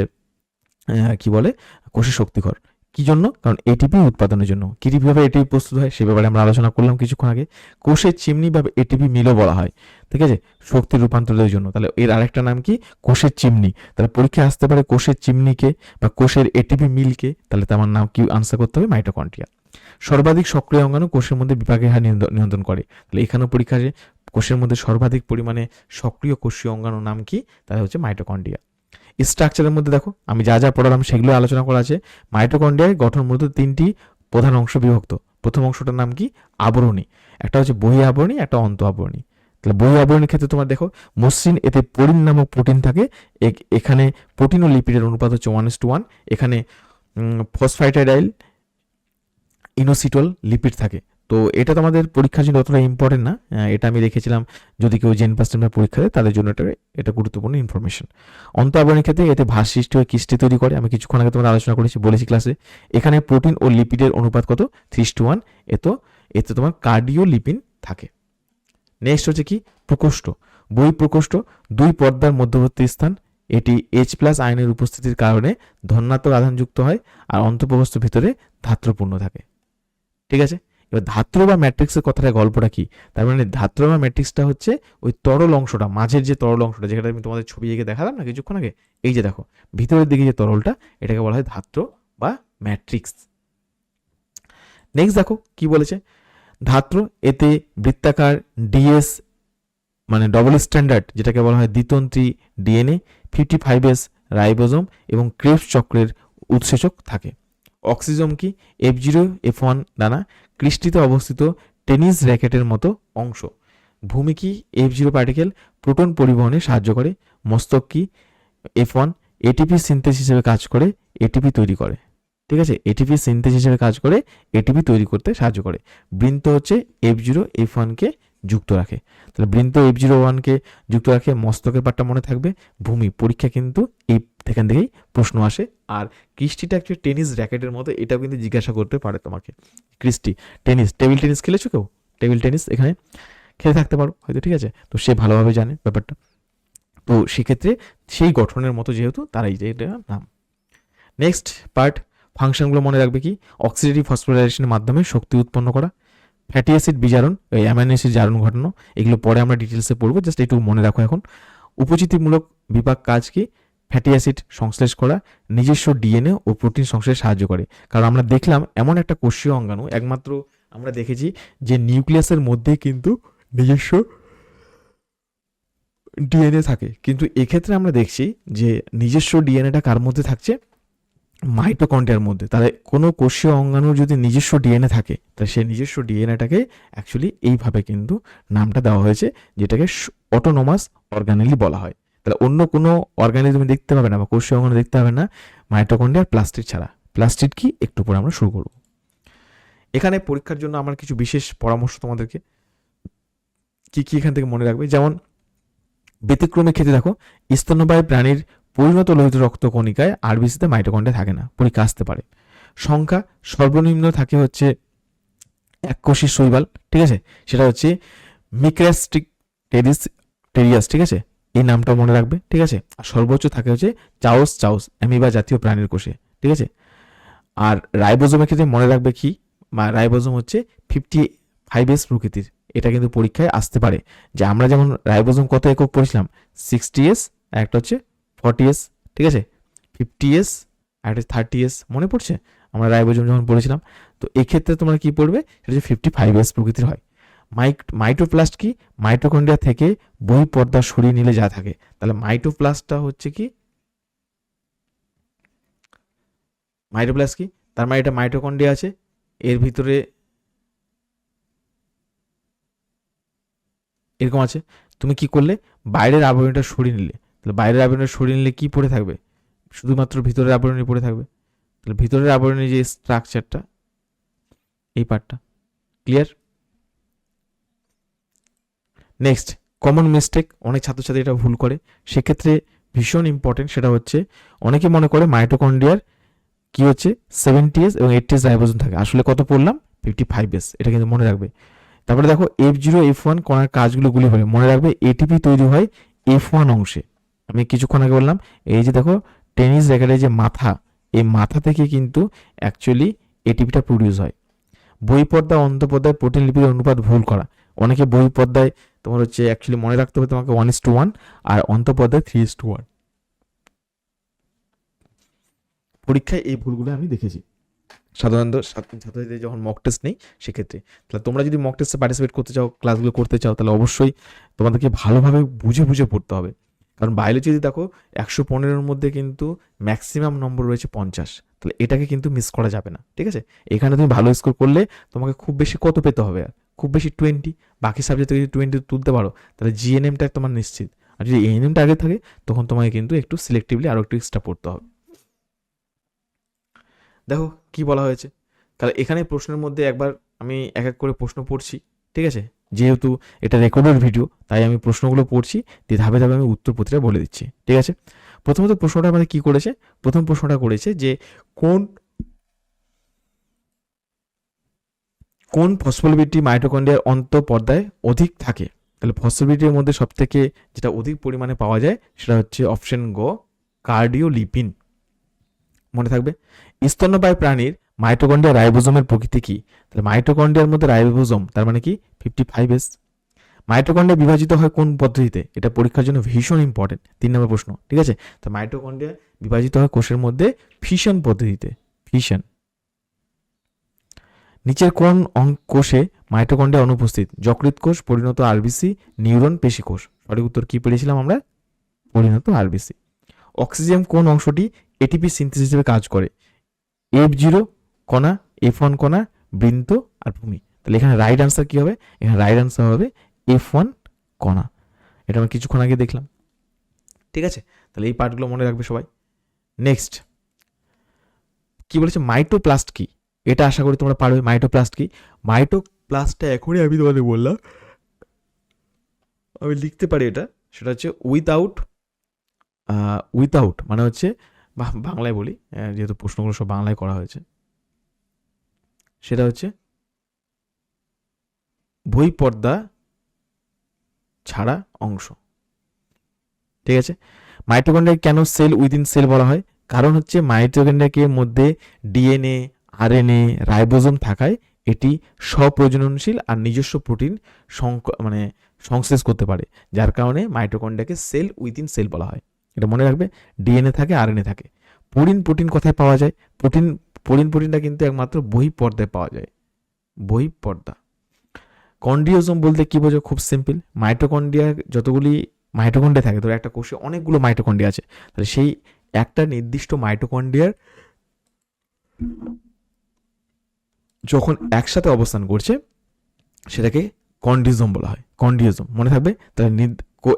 কি বলে, কোষের শক্তিকর। কি জন্য? কারণ এটিপি উৎপাদনের জন্য। কিভাবে এটিপি প্রস্তুত হয় সে ব্যাপারে আমরা আলোচনা করলাম কিছুক্ষণ আগে। কোষের চিমনি বা এটিপি মিলও বলা হয়, ঠিক আছে, শক্তি রূপান্তরের জন্য। তাহলে এর আরেকটা নাম কি, কোষের চিমনি। তাহলে পরীক্ষায় আসতে পারে কোষের চিমনিকে বা কোষের এটিপি মিলকে, তাহলে তোমার নাম কি আনসার করতে হবে, মাইটোকন্ড্রিয়া। সর্বাধিক সক্রিয় অঙ্গাণু কোষের মধ্যে বিপাকের হার নিয়ন্ত্রণ করে। তাহলে এখানেও পরীক্ষায় কোষের মধ্যে সর্বাধিক পরিমাণে সক্রিয় কোষীয় অঙ্গাণু নাম কি, তাহলে হচ্ছে মাইটোকন্ড্রিয়া। স্ট্রাকচারের মধ্যে দেখো আমি যা যা পড়ালাম সেগুলো আলোচনা করা আছে। মাইটোকন্ড্রিয়ার গঠন মূলত তিনটি প্রধান অংশ বিভক্ত। প্রথম অংশটার নাম কি, আবরণী। একটা হচ্ছে বহি আবরণী, একটা অন্ত আবরণী। তাহলে বহি আবরণীর ক্ষেত্রে তোমার দেখো মসৃণ, এতে পোরিন নামক প্রোটিন থাকে। এখানে প্রোটিন ও লিপিডের অনুপাত হচ্ছে 1:1। এখানে ফসফাইটাইডাইল ইনোসিটল লিপিড থাকে। তো এটা তোমাদের পরীক্ষার জন্য অতটা ইম্পর্টেন্ট না, এটা আমি রেখেছিলাম যদি কেউ জেন পার্সেন্টের পরীক্ষা দেয় তাদের জন্য এটা গুরুত্বপূর্ণ ইনফরমেশন। অন্ত আবরণীর ক্ষেত্রে এতে ভাঁজ সৃষ্টি হয়ে কিস্টি তৈরি করে, আমি কিছুক্ষণ আগে তোমাদের আলোচনা বলেছি ক্লাসে। এখানে প্রোটিন ও লিপিডের অনুপাত কত, 3:1। এতে তোমার কার্ডিওলিপিন থাকে। নেক্সট হচ্ছে কি, প্রকোষ্ঠ। বহিঃপ্রকোষ্ঠ দুই পর্দার মধ্যবর্তী স্থান। এটি H+ আয়নের উপস্থিতির কারণে ধনাত্মক আধানযুক্ত হয়, আর অন্তঃপ্রকোষ্ঠের ভিতরে ধাত্রপূর্ণ থাকে, ঠিক আছে। এবার ধাত্র বা ম্যাট্রিক্সের কথাটা, গল্পটা কি, তার মানে ধাত্র বা ম্যাট্রিক্সটা হচ্ছে ওই তরল অংশটা, মাঝের যে তরল অংশটা, যেটা আমি তোমাদের ছবি এঁকে দেখালাম না কিছুক্ষণ আগে, এই যে দেখো ভিতরের দিকে যে তরলটা, এটাকে বলা হয় ধাত্র বা ম্যাট্রিক্স। নেক্সট দেখো কি বলেছে, ধাত্র, এতে বৃত্তাকার ডিএস মানে ডবল স্ট্যান্ডার্ড, যেটাকে বলা হয় দ্বিতন্ত্রী DNA, 55S রাইবোজোম এবং ক্রেবস চক্রের উৎসেচক থাকে। অক্সিজোম কি, F0F1 দানা, ক্রিস্টিতে অবস্থিত টেনিস র্যাকেটের মতো অংশ। ভূমি কি, F0 পার্টিকেল, প্রোটন পরিবহনে সাহায্য করে। মস্তক কি, F1 এটিপি সিনথেস হিসেবে কাজ করে, এটিপি তৈরি করে, ঠিক আছে, এটিপি সিনথেস হিসেবে কাজ করে, এটিপি তৈরি করতে সাহায্য করে। বৃন্ত হচ্ছে F0F1কে যুক্ত রাখে। তাহলে বৃন্ত F0F1কে যুক্ত রাখে। মস্তকের পার্টটা মনে থাকবে। ভূমি, পরীক্ষা কিন্তু এখান থেকেই প্রশ্ন আসে। আর ক্রিস্টিটা একটা টেনিস র্যাকেটের মতো, এটাও কিন্তু জিজ্ঞাসা করতে পারে তোমাকে। ক্রিস্টি, টেনিস, টেবিল টেনিস খেলেছো কেউ? টেবিল টেনিস এখানে খেলে থাকতে পারো হয়তো, ঠিক আছে। তো সে ভালোভাবে জানে ব্যাপারটা। তো সেক্ষেত্রে সেই গঠনের মতো যেহেতু, তারাই যে এটা নাম। নেক্সট পার্ট, ফাংশনগুলো মনে রাখবে কি, অক্সিডেটিভ ফসফোরাইলেশনের মাধ্যমে শক্তি উৎপন্ন করা, ফ্যাটি অ্যাসিড বিজারণ, এই অ্যামাইনো অ্যাসিড জারণ ঘটানো, এগুলো পরে আমরা ডিটেলসে পড়বো, জাস্ট একটু মনে রাখো এখন। উপচিতিমূলক বিপাক কাজ কি, ফ্যাটি অ্যাসিড সংশ্লেষ করা, নিজস্ব ডিএনএ ও প্রোটিন সংশ্লেষে সাহায্য করে। কারণ আমরা দেখলাম এমন একটা কোষীয় অঙ্গাণু একমাত্র আমরা দেখেছি যে নিউক্লিয়াসের মধ্যেই কিন্তু নিজস্ব ডিএনএ থাকে, কিন্তু এক্ষেত্রে আমরা দেখছি যে নিজস্ব ডিএনএটা কার মধ্যে থাকছে, মাইটোকন্ড্রিয়ার মধ্যে। তাহলে কোনো কোষীয় অঙ্গাণুর যদি নিজস্ব ডিএনএ থাকে, তাহলে সেই নিজস্ব ডিএনএটাকে অ্যাকচুয়ালি এইভাবে কিন্তু নামটা দেওয়া হয়েছে, যেটাকে অটোনোমাস অর্গানেলি বলা হয়। তাহলে অন্য কোনো অর্গানে তুমি দেখতে পাবে না বা কোষীয় অঙ্গাণু দেখতে পাবে না মাইটোকন্ড্রিয়ার প্লাস্টিড ছাড়া। প্লাস্টিড কি একটু পরে আমরা শুরু করব। এখানে পরীক্ষার জন্য আমার কিছু বিশেষ পরামর্শ তোমাদেরকে, কি কি এখান থেকে মনে রাখবে। যেমন ব্যতিক্রমের ক্ষেত্রে দেখো, স্তন্যপায়ী প্রাণীর পরিণত লোহিত রক্ত কণিকায় আরবিসিতে মাইটোকন্ড্রিয়া থাকে না, পরীক্ষা আসতে পারে। সংখ্যা সর্বনিম্ন থাকে হচ্ছে এককোষী শৈবাল, ঠিক আছে, সেটা হচ্ছে মিক্রাস্টিক টেরিয়াস, ঠিক আছে, এই নামটা মনে রাখবে, ঠিক আছে। আর সর্বোচ্চ থাকে হচ্ছে চাউস অ্যামিবা জাতীয় প্রাণীর কোষে, ঠিক আছে। আর রাইবোজোমের ক্ষেত্রে মনে রাখবে কি, রাইবোজোম হচ্ছে 55S প্রকৃতির। এটা কিন্তু পরীক্ষায় আসতে পারে, যে আমরা যেমন রাইবোজোম কত একক পড়েছিলাম, 60S, আর একটা হচ্ছে 40S, ঠিক আছে, 50S আর একটা 30S, মনে পড়ছে আমরা রাইবোজোম যখন পড়েছিলাম। তো এক্ষেত্রে তোমরা কি পড়বে, সেটা হচ্ছে 55S প্রকৃতির হয়। মাইটোপ্লাস্ট কি, মাইটোকন্ড্রিয়া থেকে বহিঃপর্দা সরিয়ে নিলে যা থাকে। তাহলে মাইটোপ্লাস্টটা হচ্ছে কি, মাইটোপ্লাস্ট কি, তার মানে এটা মাইটোকন্ড্রিয়া আছে, এর ভিতরে এরকম আছে, তুমি কি করলে বাইরের আবরণীটা সরিয়ে নিলে। তাহলে বাইরের আবরণীটা সরিয়ে নিলে কি পড়ে থাকবে, শুধুমাত্র ভিতরের আবরণী পড়ে থাকবে। তাহলে ভিতরের আবরণী যে স্ট্রাকচারটা, এই পার্টটা ক্লিয়ার। নেক্সট, কমন মিস্টেক, অনেক ছাত্রছাত্রী এটা ভুল করে, সেক্ষেত্রে ভীষণ ইম্পর্টেন্ট, সেটা হচ্ছে অনেকে মনে করে মাইটোকন্ড্রিয়ার কি হচ্ছে 70S এবং 80S রাইবোজোম থাকে, আসলে কত পড়লাম 55S, এটা কিন্তু মনে রাখবে। তারপরে দেখো F0 F1 কণার কাজগুলো হবে, মনে রাখবে এটিপি তৈরি হয় F1 অংশে। আমি কিছুক্ষণ আগে বললাম, এই যে দেখো টেনিস র্যাকেটের যে মাথা, এই মাথা থেকে কিন্তু অ্যাকচুয়ালি এটিপিটা প্রডিউস হয়। বহিঃপর্দা অন্তঃপর্দায় প্রোটিন লিপিডের অনুপাত ভুল করা, অনেকে বহিঃপর্দায় তোমার হচ্ছে অ্যাকচুয়ালি মনে রাখতে হবে তোমাকে 1:1 আর অন্তঃপর্দায় 3:1। পরীক্ষায় এই ভুলগুলো আমি দেখেছি সাধারণত ছাত্রছাত্রীদের যখন মক টেস্ট নেই সেক্ষেত্রে। তাহলে তোমরা যদি মক টেস্টে পার্টিসিপেট করতে চাও, ক্লাসগুলো করতে চাও, তাহলে অবশ্যই তোমাদেরকে ভালোভাবে বুঝে বুঝে পড়তে হবে। কারণ বায়োলজি দেখো 115-এর মধ্যে কিন্তু ম্যাক্সিমাম নম্বর রয়েছে 50, তাহলে এটাকে কিন্তু মিস করা যাবে না, ঠিক আছে। এখানে তুমি ভালো স্কোর করলে তোমাকে খুব বেশি কত পেতে হবে, আর খুব বেশি 20, বাকি সাবজেক্টে যদি 20 তুলতে পারো তাহলে জিএনএমটা তোমার নিশ্চিত। আর যদি এএনএমটা আগে থাকে তখন তোমাকে কিন্তু একটু সিলেক্টিভলি আরও একটু এক্সট্রা পড়তে হবে। দেখো কি বলা হয়েছে, তাহলে এখানে প্রশ্নের মধ্যে একবার আমি এক এক করে প্রশ্ন পড়ছি, ঠিক আছে, যেহেতু এটা রেকর্ডেড ভিডিও তাই আমি প্রশ্নগুলো পড়ছি, দিয়ে ধাপে ধাপে আমি উত্তর প্রতিটা বলে দিচ্ছি, ঠিক আছে। প্রথমত প্রশ্নটা আমাদের কি করেছে, প্রথম প্রশ্নটা করেছে যে কোন ফসফোলিপিডটি মাইটোকন্ড্রিয়ার অন্তঃপর্দায় অধিক থাকে। তাহলে ফসফোলিপিডের মধ্যে সব থেকে যেটা অধিক পরিমাণে পাওয়া যায় সেটা হচ্ছে অপশন গ, কার্ডিওলিপিন, মনে থাকবে। স্তন্যপায়ী প্রাণীর মাইটোকন্ড্রিয়া রাইবোজোমের প্রকৃতি কি, তাহলে মাইটোকন্ড্রিয়ার মধ্যে রাইবোজোম তার মানে কি 55S। মাইটোকন্ড্রিয়া বিভাজিত হয় কোন পদ্ধতিতে, এটা পরীক্ষার জন্য ভীষণ ইম্পর্টেন্ট, 3 নম্বর প্রশ্ন, ঠিক আছে। তো মাইটোকন্ড্রিয়া বিভাজিত হয় কোষের মধ্যে ফিশন পদ্ধতিতে, ফিশন। নিচের কোন কোষে মাইটোকন্ড্রিয়া অনুপস্থিত, যকৃৎ কোষ, পরিণত আরবিসি, নিউরন, পেশি কোষ। সঠিক উত্তর কি পেয়েছিলাম আমরা, পরিণত আরবিসি। অক্সিজেন কোন অংশটি এটিপি সিনথেসিস হিসেবে কাজ করে, F0 কণা, F1 কণা, বৃন্ত আর ভূমি। তাহলে এখানে রাইট আনসার কি হবে, এখানে রাইট আনসার হবে F1 কণা, এটা আমি কিছুক্ষণ আগে দেখলাম, ঠিক আছে। তাহলে এই পার্টগুলো মনে রাখবে সবাই। নেক্সট কি বলেছে, মাইটোপ্লাস্ট কি, এটা আশা করি তোমরা পারবে। মাইটোপ্লাস্ট কি, মাইটোপ্লাস্টটা এখনই আমি তোমাদের বললাম, আমি লিখতে পারি এটা, সেটা হচ্ছে উইথাউট মানে হচ্ছে বাংলায় বলি, যেহেতু প্রশ্নগুলো সব বাংলায় করা হয়েছে, সেটা হচ্ছে বহিঃপর্দা ছাড়া অংশ, ঠিক আছে। মাইটোকন্ড্রিয়া কেন সেল উইদিন সেল বলা হয়, কারণ হচ্ছে মাইটোকন্ড্রিয়াকে মধ্যে ডিএনএ, আরএনএ, রাইবোজোম থাকায় এটি স্বপ্রজননশীল আর নিজস্ব প্রোটিন সংশ্লেষ করতে পারে, যার কারণে মাইটোকন্ড্রিয়াকে সেল উইদিন সেল বলা হয়। এটা মনে রাখবে, ডিএনএ থাকে, আরএনএ থাকে। প্রোটিন কোথায় পাওয়া যায়? প্রোটিনটা কিন্তু একমাত্র বহিঃপর্দায় পাওয়া যায়, বহিঃপর্দা। কন্ড্রিওজোম বলতে কি বোঝো? খুব সিম্পল, মাইটোকন্ড্রিয়া যতগুলি মাইটোকন্ড্রিয়া থাকে, ধরো একটা কোষে অনেকগুলো মাইটোকন্ড্রিয়া আছে, তাহলে সেই একটা নির্দিষ্ট মাইটোকন্ড্রিয়ার যখন একসাথে অবস্থান করছে সেটাকে কন্ড্রিওজোম বলা হয়, কন্ড্রিওজোম মনে থাকবে। তাহলে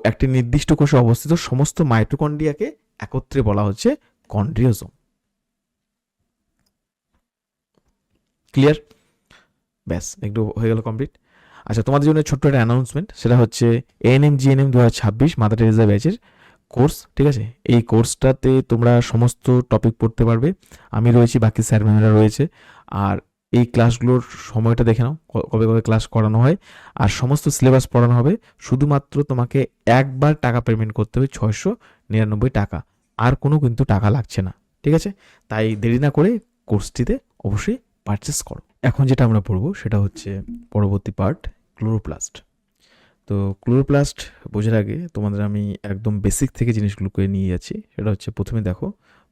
একটি নির্দিষ্ট কোষে অবস্থিত সমস্ত মাইটোকন্ড্রিয়াকে একত্রে বলা হচ্ছে কন্ড্রিওজোম। ক্লিয়ার? ব্যাস, একটু হয়ে গেল কমপ্লিট। আচ্ছা, তোমাদের জন্য ছোট্ট একটা অ্যানাউন্সমেন্ট, সেটা হচ্ছে এএনএম জিএনএম 2026 মাদার টেরেসা ব্যাচের কোর্স, ঠিক আছে? এই কোর্সটাতে তোমরা সমস্ত টপিক পড়তে পারবে, আমি রয়েছি, বাকি স্যার ম্যামেরা রয়েছে। আর এই ক্লাসগুলোর সময়টা দেখে নাও, কবে কবে ক্লাস করানো হয়, আর সমস্ত সিলেবাস পড়ানো হবে। শুধুমাত্র তোমাকে একবার টাকা পেমেন্ট করতে হবে, 699 টাকা, আর কোনো কিন্তু টাকা লাগছে না, ঠিক আছে? তাই দেরি না করে কোর্সটিতে অবশ্যই পারচেস করো। এখন যেটা আমরা পড়বো সেটা হচ্ছে পরবর্তী পার্ট, ক্লোরোপ্লাস্ট। তো ক্লোরোপ্লাস্ট বোঝার আগে তোমাদের আমি একদম বেসিক থেকে জিনিসগুলোকে নিয়ে যাচ্ছি। সেটা হচ্ছে, প্রথমে দেখো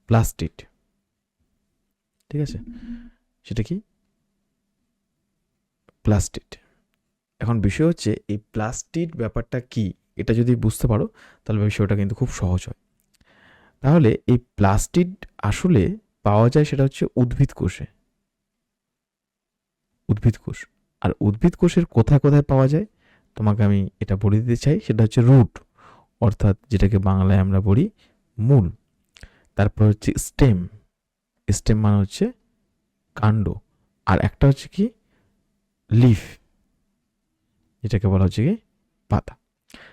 প্লাস্টিড, ঠিক আছে? সেটা কি? প্লাস্টিড। এখন বিষয় হচ্ছে এই প্লাস্টিড ব্যাপারটা কি, এটা যদি বুঝতে পারো তাহলে বিষয়টা কিন্তু খুব সহজ হয়। তাহলে এই প্লাস্টিড আসলে পাওয়া যায় সেটা হচ্ছে উদ্ভিদ কোষে, উদ্ভিদ কোষ। আর উদ্ভিদ কোষের কোথায় কোথায় পাওয়া যায় তোমাকে আমি এটা বলে দিতে চাই, সেটা হচ্ছে রুট, অর্থাৎ যেটাকে বাংলায় আমরা বলি মূল। তারপর হচ্ছে স্টেম, স্টেম মানে হচ্ছে কাণ্ড। আর একটা হচ্ছে কি লিফ, যেটাকে বলা হচ্ছে কি পাতা।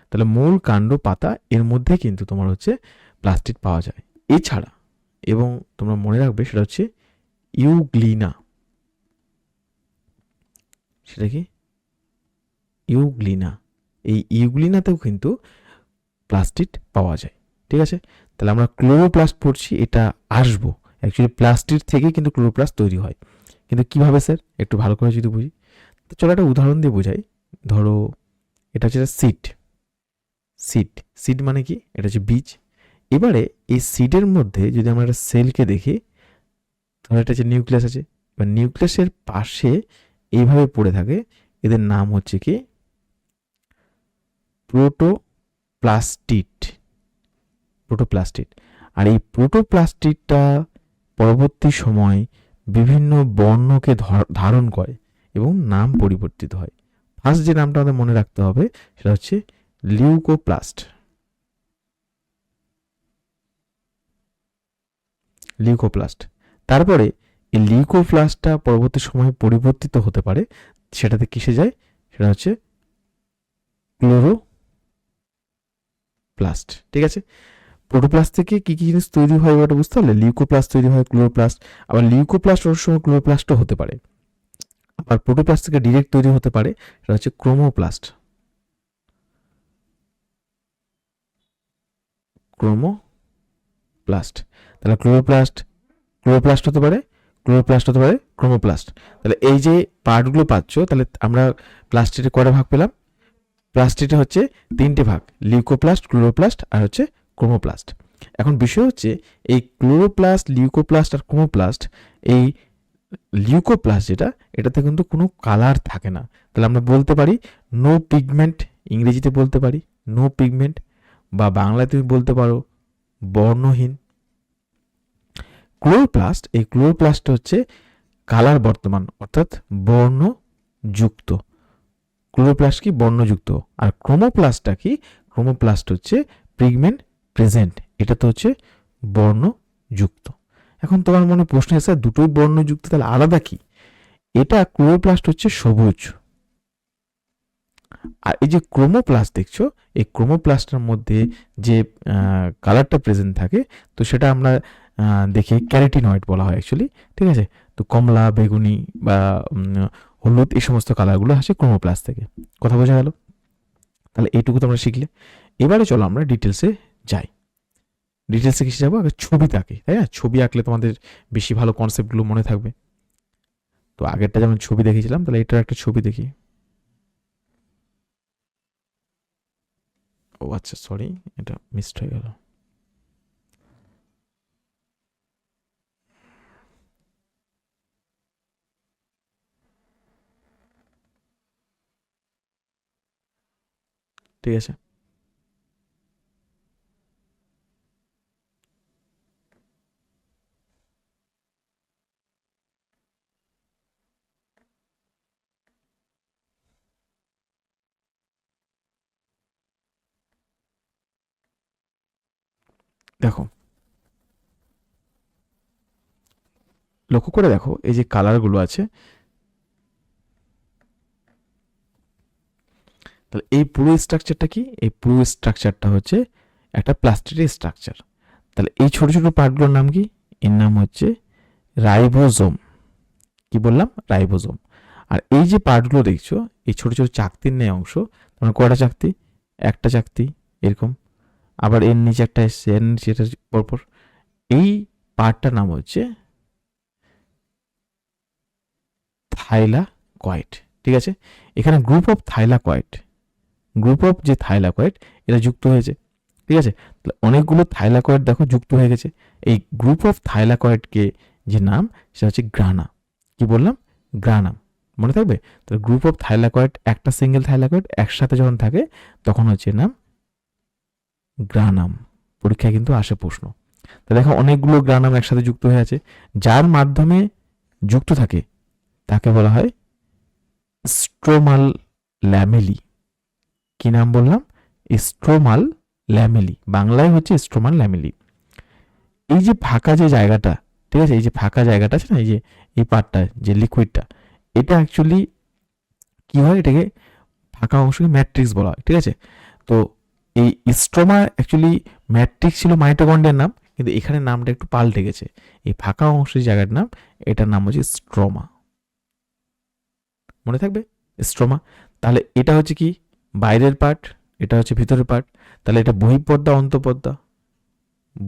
তাহলে মূল, কাণ্ড, পাতা, এর মধ্যে কিন্তু তোমার হচ্ছে প্লাস্টিড পাওয়া যায়। এছাড়া, এবং তোমরা মনে রাখবে সেটা হচ্ছে ইউগ্লিনা, সেটা কি ইউগ্লিনা, এই ইউগ্লিনাতেও কিন্তু প্লাস্টিড পাওয়া যায়, ঠিক আছে? তাহলে আমরা ক্লোরোপ্লাস্ট পড়ছি, এটা আসবো, অ্যাকচুয়ালি প্লাস্টিড থেকে কিন্তু ক্লোরোপ্লাস্ট তৈরি হয়। কিন্তু কিভাবে স্যার, একটু ভালো করে যদি বুঝি, তো চলো একটা উদাহরণ দিয়ে বোঝাই। ধরো এটা হচ্ছে সিড, সিড, সিড মানে কি? এটা হচ্ছে বীজ। এবারে এই সিডের মধ্যে যদি আমরা একটা সেলকে দেখি, ধরো এটা হচ্ছে নিউক্লিয়াস আছে, এবার নিউক্লিয়াসের পাশে এইভাবে পড়ে থাকে, এদের নাম হচ্ছে কি প্রোটোপ্লাস্টিড, প্রোটোপ্লাস্টিড। আর এই প্রোটোপ্লাস্টিডটা পরবর্তী সময় বিভিন্ন বর্ণকে ধারণ করে এবং নাম পরিবর্তিত হয়। ফার্স্ট যে নামটা আমাদের মনে রাখতে হবে সেটা হচ্ছে লিউকোপ্লাস্ট, লিউকোপ্লাস্ট। তারপরে এই লিউকোপ্লাস্টটা পরবর্তী সময়ে পরিবর্তিত হতে পারে, সেটাতে কিসে যায়? সেটা হচ্ছে ক্লোরোপ্লাস্ট, ঠিক আছে? প্রোটোপ্লাস্ট থেকে কি কি জিনিস তৈরি হয় ওটা বুঝতে পারলে, লিউকোপ্লাস্ট তৈরি হয়, ক্লোরোপ্লাস্ট, আবার লিউকোপ্লাস্ট ওর সময় ক্লোরোপ্লাস্টও হতে পারে। আবার প্রোটোপ্লাস্ট থেকে ডিরেক্ট তৈরি হতে পারে, সেটা হচ্ছে ক্রোমোপ্লাস্ট, ক্রোমোপ্লাস্ট। তাহলে ক্লোরোপ্লাস্ট হতে পারে, ক্লোরোপ্লাস্ট হতে পারে, ক্রোমোপ্লাস্ট। তাহলে এই যে পার্টগুলো পাচ্ছ, তাহলে আমরা প্লাস্টিডে কয়টা ভাগ পেলাম? প্লাস্টিডে হচ্ছে 3টে ভাগ, লিউকোপ্লাস্ট, ক্লোরোপ্লাস্ট আর হচ্ছে ক্রোমোপ্লাস্ট। এখন বিষয় হচ্ছে এই ক্লোরোপ্লাস্ট, লিউকোপ্লাস্ট আর ক্রোমোপ্লাস্ট, এই লিউকোপ্লাস্ট যেটা, এটাতে কিন্তু কোনো কালার থাকে না। তাহলে আমরা বলতে পারি নো পিগমেন্ট, ইংরেজিতে বলতে পারি নো পিগমেন্ট, বা বাংলায় তুমি বলতে পারো বর্ণহীন। ক্লোরোপ্লাস্ট, এই ক্লোরোপ্লাস্ট হচ্ছে কালার বর্তমান, অর্থাৎ বর্ণযুক্ত। ক্লোরোপ্লাস্ট কি? বর্ণযুক্ত। আর ক্রোমোপ্লাস্টটা কি? ক্রোমোপ্লাস্ট হচ্ছে পিগমেন্ট প্রেজেন্ট, এটা তো হচ্ছে বর্ণযুক্ত। এখন তোমার মনে প্রশ্ন আছে, দুটোই বর্ণযুক্ত, তাহলে আলাদা কি? এটা ক্লোরোপ্লাস্ট হচ্ছে সবুজ, আর এই যে ক্রোমোপ্লাস্ট দেখছো, এই ক্রোমোপ্লাস্টের মধ্যে যে কালারটা প্রেজেন্ট থাকে, তো সেটা আমরা দেখে ক্যারোটিনয়েড বলা হয় অ্যাকচুয়ালি, ঠিক আছে? তো কমলা, বেগুনি বা হলুদ, এই সমস্ত কালারগুলো আসে ক্রোমোপ্লাস্ট থেকে। কথা বোঝা গেল? তাহলে এইটুকু তোমরা শিখলে। এবারে চলো আমরা ডিটেলসে যাই। ডিটেলসে কিসে যাবো? আগে ছবিতে আঁকি, তাই না? ছবি আঁকলে তোমাদের বেশি ভালো কনসেপ্টগুলো মনে থাকবে। তো আগেরটা যেমন ছবি দেখেছিলাম, তাহলে এটার একটা ছবি দেখি। ও আচ্ছা, সরি, এটা মিসড হয়ে গেল। ঠিক আছে। দেখো, লক্ষ্য করে দেখো এই যে কালারগুলো আছে, তাহলে এই পুরো স্ট্রাকচারটা কি? এই পুরো স্ট্রাকচারটা হচ্ছে একটা প্লাস্টিডের স্ট্রাকচার। তাহলে এই ছোট ছোট পার্টগুলোর নাম কি? এর নাম হচ্ছে রাইবোজোম। কি বললাম? রাইবোজোম। আর এই যে পার্টগুলো দেখছো, এই ছোট ছোট চাকতির ন্যায় অংশ, তোমার কয়টা চাকতি? একটা চাকতি, এরকম। আবার এর নিচে একটা এসছে, এর নিচে এটা পরপর। এই পার্টটার নাম হচ্ছে থাইলাকয়েড। ঠিক আছে, এখানে group of thylakoid, group of যে থাইলাকয়েড এটা যুক্ত হয়েছে। ঠিক আছে, তাহলে অনেকগুলো থাইলাকয়েড দেখো যুক্ত হয়ে গেছে। এই গ্রুপ অফ থাইলাকয়েডকে যে নাম, সেটা হচ্ছে গ্রানা। কি বললাম? গ্রানাম। মনে থাকবে? তাহলে গ্রুপ অফ থাইলাকয়েড, একটা সিঙ্গেল থাইলাকয়েড একসাথে যখন থাকে তখন হচ্ছে নাম গ্রানাম। পরীক্ষায় কিন্তু আসে প্রশ্ন। তো দেখো অনেকগুলো গ্রানাম একসাথে যুক্ত হয়ে আছে, যার মাধ্যমে যুক্ত থাকে তাকে বলা হয় স্ট্রোমাল ল্যামেলি। কি নাম বললাম? স্ট্রোমাল ল্যামেলি, বাংলায় হচ্ছে স্ট্রোমাল ল্যামেলি। এই যে ফাঁকা যে জায়গাটা, ঠিক আছে, এই যে ফাঁকা জায়গাটা আছে না, এই যে এই পার্টটা, যে লিকুইডটা, এটা অ্যাকচুয়ালি কি হয়? এটাকে ফাঁকা অংশকে ম্যাট্রিক্স বলা হয়। ঠিক আছে, তো এই স্ট্রোমা অ্যাকচুয়ালি ম্যাট্রিক্স ছিল মাইটোকন্ড্রিয়ার নাম, কিন্তু এখানে নামটা একটু পাল্টে গেছে। এই ফাঁকা অংশের জায়গাটার নাম, এটার নাম হচ্ছে স্ট্রোমা। মনে থাকবে? স্ট্রোমা। তাহলে এটা হচ্ছে কি? বাইরের পার্ট, এটা হচ্ছে ভিতরের পার্ট। তাহলে এটা বহিঃপর্দা, অন্তঃপর্দা।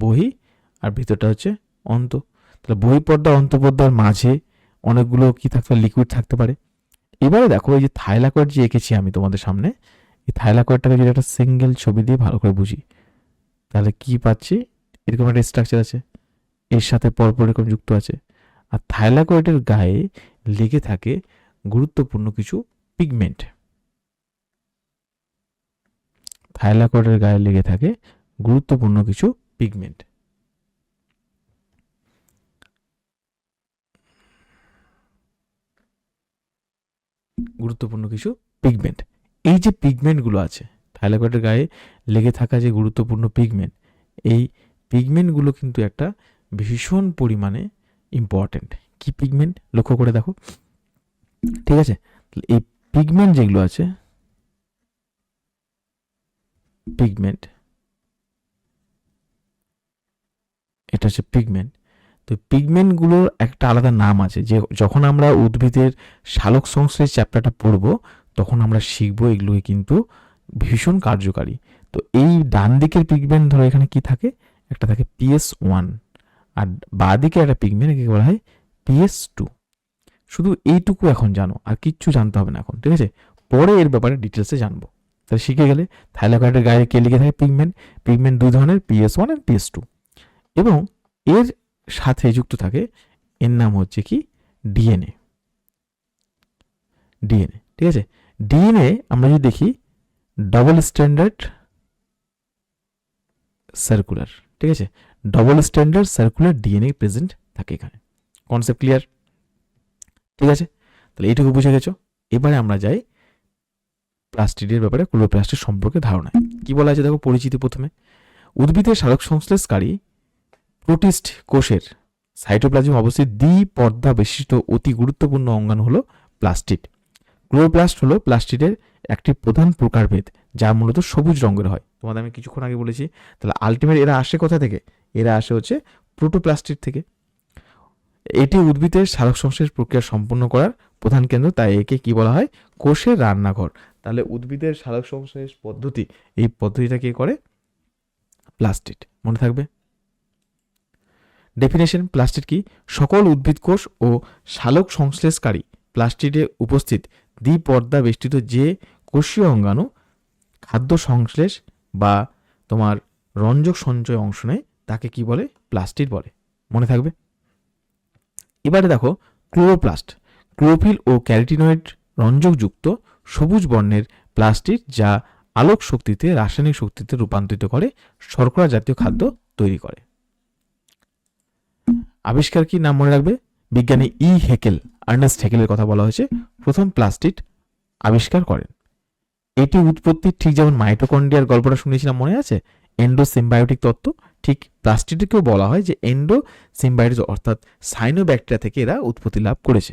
বহি আর ভিতরটা হচ্ছে অন্ত। তাহলে বহিঃপর্দা অন্তঃপর্দার মাঝে অনেকগুলো কি থাকতে পারে? লিকুইড থাকতে পারে। এবারে দেখো এই যে থাইলাকয়েড যে এঁকেছি আমি তোমাদের সামনে, এই থাইলাকয়েডটাকে যদি একটা সিঙ্গেল ছবি দিয়ে ভালো করে বুঝি, তাহলে কি পাচ্ছি? এরকম একটা স্ট্রাকচার আছে, এর সাথে পরপর এরকম যুক্ত আছে। আর থাইলাকয়েডের গায়ে লেগে থাকে গুরুত্বপূর্ণ কিছু পিগমেন্ট। থাইলাকয়েডের গায়ে লেগে থাকে গুরুত্বপূর্ণ কিছু পিগমেন্ট। গুরুত্বপূর্ণ কিছু পিগমেন্ট। এই যে পিগমেন্টগুলো আছে থাইলাকয়েডের গায়ে লেগে থাকা যে গুরুত্বপূর্ণ পিগমেন্ট, এই পিগমেন্টগুলো কিন্তু একটা ভীষণ পরিমাণে ইম্পর্টেন্ট। কি পিগমেন্ট? লক্ষ্য করে দেখো। ঠিক আছে, এই পিগমেন্ট যেগুলো আছে, পিগমেন্ট, এটা হচ্ছে পিগমেন্ট। তো পিগমেন্টগুলোর একটা আলাদা নাম আছে, যে যখন আমরা উদ্ভিদের সালোক সংশ্লেষ চ্যাপ্টারটা পড়বো তখন আমরা শিখবো এগুলোকে কিন্তু ভীষণ কার্যকারী। তো এই ডান দিকের পিগমেন্ট ধরো এখানে কি থাকে? একটা থাকে PS1, আর বাঁ দিকে একটা পিগমেন্ট, একে বলা হয় PS2। শুধু এইটুকু এখন জানো, আর কিচ্ছু জানতে হবে না এখন। ঠিক আছে, পরে এর ব্যাপারে ডিটেলসে জানবো। তাহলে শিখে গেলে থাইলাকয়েডের গায়ে কে লিখে থাকে? পিগমেন্ট। পিগমেন্ট দুই ধরনের, PS1 আর PS2। এবং এর সাথে যুক্ত থাকে, এর নাম হচ্ছে কি? ডিএনএ। ডিএনএ, ঠিক আছে। ডিএনএ আমরা যদি দেখি, ডবল স্ট্যান্ডার্ড সার্কুলার। ঠিক আছে, double standard circular DNA present থাকে এখানে। Concept clear? ঠিক আছে, তাহলে এইটুকু বুঝে গেছো। এবারে আমরা যাই প্লাস্টিডের ব্যাপারে, ক্লোরোপ্লাস্টের সম্পর্কে ধারণায়। কি বলা আছে দেখো, পরিচিতি প্রথমে। উদ্ভিদের সালোক সংশ্লেষকারী প্রোটিস্ট কোষের সাইটোপ্লাজমে অবস্থিত দ্বিপর্দা বিশিষ্ট অতি গুরুত্বপূর্ণ অঙ্গাণু হলো প্লাস্টিড। ক্লোরোপ্লাস্ট হলো প্লাস্টিডের একটি প্রধান প্রকারভেদ, যা মূলত সবুজ রঙের হয়। তোমাদের আমি কিছুক্ষণ আগে বলেছি। তাহলে আলটিমেট এরা আসে কোথা থেকে? এরা আসে হচ্ছে প্রোটোপ্লাস্টিড থেকে। এটি উদ্ভিদের সালোক সংশ্লেষ প্রক্রিয়া সম্পন্ন করার প্রধান কেন্দ্র, তাই একে কি বলা হয়? কোষের রান্নাঘর। তাহলে উদ্ভিদের সালোক সংশ্লেষ পদ্ধতি, এই পদ্ধতিটা কে করে? প্লাস্টিড। মনে থাকবে। ডেফিনেশন: প্লাস্টিড কি? সকল উদ্ভিদ কোষ ও সালোক সংশ্লেষকারী প্লাস্টিডে উপস্থিত দ্বিপর্দা বেষ্টিত যে কোষীয় অঙ্গাণু খাদ্য সংশ্লেষ বা তোমার রঞ্জক সঞ্চয় অংশ নেয় তাকে কি বলে? প্লাস্টিড বলে। মনে থাকবে। এবারে দেখো ক্লোরোপ্লাস্ট, ক্লোরোফিল ও ক্যারোটিনয়েড রঞ্জকযুক্ত সবুজ বর্ণের প্লাস্টিড, যা আলোক শক্তিতে রাসায়নিক শক্তিতে রূপান্তরিত করে শর্করা জাতীয় খাদ্য তৈরি করে। আবিষ্কার কি নাম মনে রাখবে? বিজ্ঞানী আর্নেস্ট হেকেলের কথা বলা হয়েছে, প্রথম প্লাস্টিড আবিষ্কার করেন। এটি উৎপত্তি ঠিক যেমন মাইটোকন্ড্রিয়ার গল্পটা শুনেছিলাম মনে আছে, এন্ডোসিম্বায়োটিক তত্ত্ব, ঠিক প্লাস্টিডকেও বলা হয় যে এন্ডোসিম্বায়োটিক অর্থাৎ সাইনোব্যাকটেরিয়া থেকে এরা উৎপত্তি লাভ করেছে।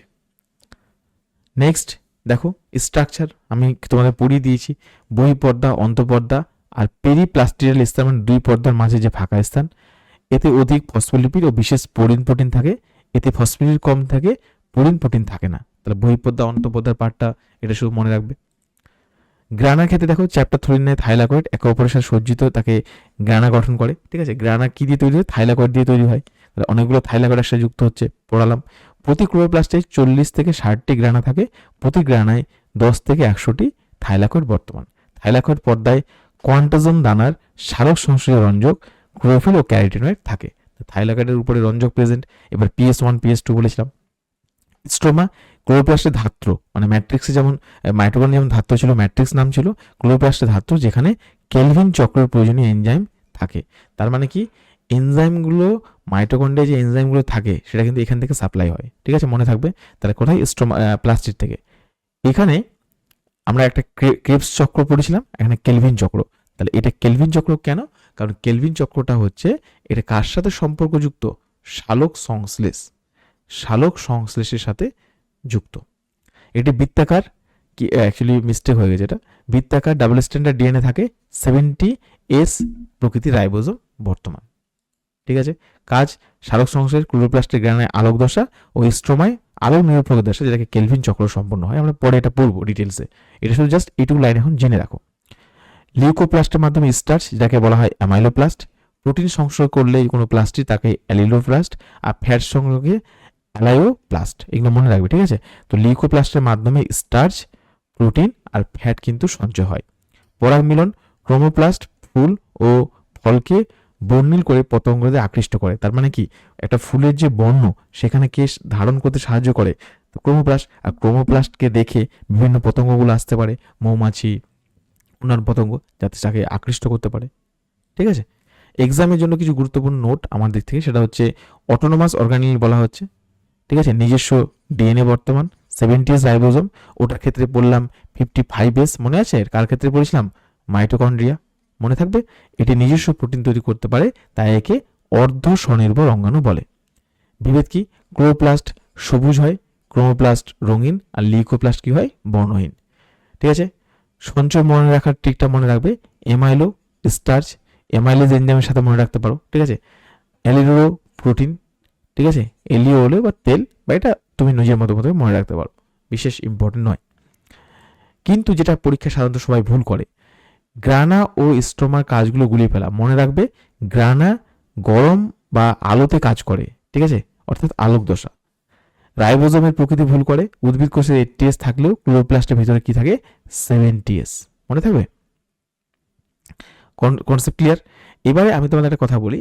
নেক্সট দেখো স্ট্রাকচার আমি তোমাদের পড়িয়ে দিয়েছি, বহিঃপর্দা, অন্তঃপর্দা আর পেরিপ্লাস্টিডাল স্থান মানে দুই পর্দার মাঝে যে ফাঁকা স্থান, এতে অধিক ফসফোলিপিড ও বিশেষ প্রোটিন থাকে, এতে ফসফোলিপিড কম থাকে, প্রোটিন থাকে না। তাহলে বহিঃপর্দা অন্তঃপর্দার পার্টটা এটা শুধু মনে রাখবে। গ্রানার ক্ষেত্রে দেখো চ্যাপ্টার 3 নেয় থাইলাকয়েড একে অপরের সাথে সজ্জিত তাকে গ্রানা গঠন করে। ঠিক আছে, গ্রানা কি দিয়ে তৈরি হয়? থাইলাকয়েড দিয়ে তৈরি হয়। তাহলে অনেকগুলো থাইলাকয়েড একসাথে যুক্ত হচ্ছে, পড়ালাম। প্রতি ক্লোরোপ্লাস্টে 40 থেকে 60টি গ্রানা থাকে, প্রতি গ্রানায় 10 থেকে 100টি থাইলাকয়েড বর্তমান। থাইলাকয়েড পর্দায় কোয়ান্টাজম দানার স্মারক সংশ্লেষী রঞ্জক ক্লোরোফিল ও ক্যারোটিনয়েড থাকে। থাইলাকয়েডের উপরে রঞ্জক প্রেজেন্ট। এবার PS1 PS2 বলেছিলাম। স্ট্রোমা ক্লোরোপ্লাস্টের ধাত্র মানে ম্যাট্রিক্সে যেমন মাইটোকন্ড্রিয়া যেমন ধাত্র ছিল, ম্যাট্রিক্স নাম ছিল, ক্লোরোপ্লাস্টের ধাত্র যেখানে কেলভিন চক্রের প্রয়োজনীয় এনজাইম থাকে। তার মানে কি এনজাইমগুলো মাইটোকন্ড্রিয়া যে এনজাইমগুলো থাকে সেটা কিন্তু এখান থেকে সাপ্লাই হয়। ঠিক আছে, মনে থাকবে। তাহলে কোথায়? স্ট্রোমা প্লাস্টিড থেকে। এখানে আমরা একটা ক্রেবস চক্র পড়েছিলাম, এখানে কেলভিন চক্র। তাহলে এটা কেলভিন চক্র কেন? কারণ কেলভিন চক্রটা হচ্ছে এটা কার সাথে সম্পর্কযুক্ত? সালোক সংশ্লেষের সাথে যুক্ত। এটি বৃত্তাকার, কি অ্যাকচুয়ালি মিস্টেক হয়ে গেছে, এটা বৃত্তাকার ডাবল স্ট্যান্ডার্ড ডিএনএ থাকে, 70S প্রকৃতির রাইবোজোম বর্তমান। ঠিক আছে, কাজ সালোক সংশ্লেষ ক্লোরোপ্লাস্টের গ্রানায় আলোক দশা ও স্ট্রোমায় আলোক নিরপেক্ষ দশা, যেটাকে কেলভিন চক্র সম্পন্ন হয়। আমরা পরে এটা পড়বো ডিটেলসে, এটা শুধু জাস্ট এইটুকু লাইন এখন জেনে রাখো। লিউকোপ্লাস্টের মাধ্যমে স্টার্চ, যেটাকে বলা হয় অ্যামাইলোপ্লাস্ট। প্রোটিন সংশ্লেষ করলে কোনো প্লাস্টিক তাকে অ্যালিলোপ্লাস্ট, আর ফ্যাট সংযোগে অ্যালায়োপ্লাস্ট, এগুলো মনে রাখবে। ঠিক আছে, তো লিউকোপ্লাস্টের মাধ্যমে স্টার্চ, প্রোটিন আর ফ্যাট কিন্তু সঞ্চয় হয়। পরাগ মিলন ক্রোমোপ্লাস্ট ফুল ও ফলকে বর্ণিল করে পতঙ্গদের আকৃষ্ট করে। তার মানে কি একটা ফুলের যে বর্ণ সেখানে কে ধারণ করতে সাহায্য করে? ক্রোমোপ্লাস্ট। আর ক্রোমোপ্লাস্টকে দেখে বিভিন্ন পতঙ্গগুলো আসতে পারে, মৌমাছি, অন্যান্য পতঙ্গ, যাতে তাকে আকৃষ্ট করতে পারে। ঠিক আছে, এক্সামের জন্য কিছু গুরুত্বপূর্ণ নোট আমার দিক থেকে, সেটা হচ্ছে অটোনোমাস অর্গানিল বলা হচ্ছে। ঠিক আছে, নিজস্ব ডিএনএ বর্তমান, 70S রাইবোজোম, ওটার ক্ষেত্রে পড়লাম 55S, মনে আছে? কার ক্ষেত্রে পড়েছিলাম? মাইটোকন্ড্রিয়া, মনে থাকবে। এটি নিজস্ব প্রোটিন তৈরি করতে পারে, তাই একে অর্ধ স্বনির্ভর অঙ্গাণু বলে। বিভেদ কি? ক্লোরোপ্লাস্ট সবুজ হয়, ক্রোমোপ্লাস্ট রঙিন, আর লিউকোপ্লাস্ট কি হয়? বর্ণহীন। ঠিক আছে, সঞ্চয় মনে রাখার ট্রিকটা মনে রাখবে, এমাইলো স্টার্চ, এমাইলেজ এনজাইমের সাথে মনে রাখতে পারো। ঠিক আছে, অ্যালিডো প্রোটিন, ঠিক আছে, এলিও হলে বা তেল, বা এটা তুমি নিজের মতো মনে রাখতে পারো, বিশেষ ইম্পর্টেন্ট নয়। কিন্তু যেটা পরীক্ষা সাধারণত সবাই ভুল করে, গ্রানা ও স্ট্রোমার কাজগুলো গুলিয়ে ফেলা। মনে রাখবে গ্রানা গরম বা আলোতে কাজ করে, ঠিক আছে, অর্থাৎ আলোক দশা। রাইবোজোমের প্রকৃতি ভুল করে, উদ্ভিদ কোষের 80S থাকলেও ক্লোরোপ্লাস্টের ভিতরে কি থাকে? 70S, মনে থাকবে। Concept clear? এবারে আমি তোমাদের একটা কথা বলি,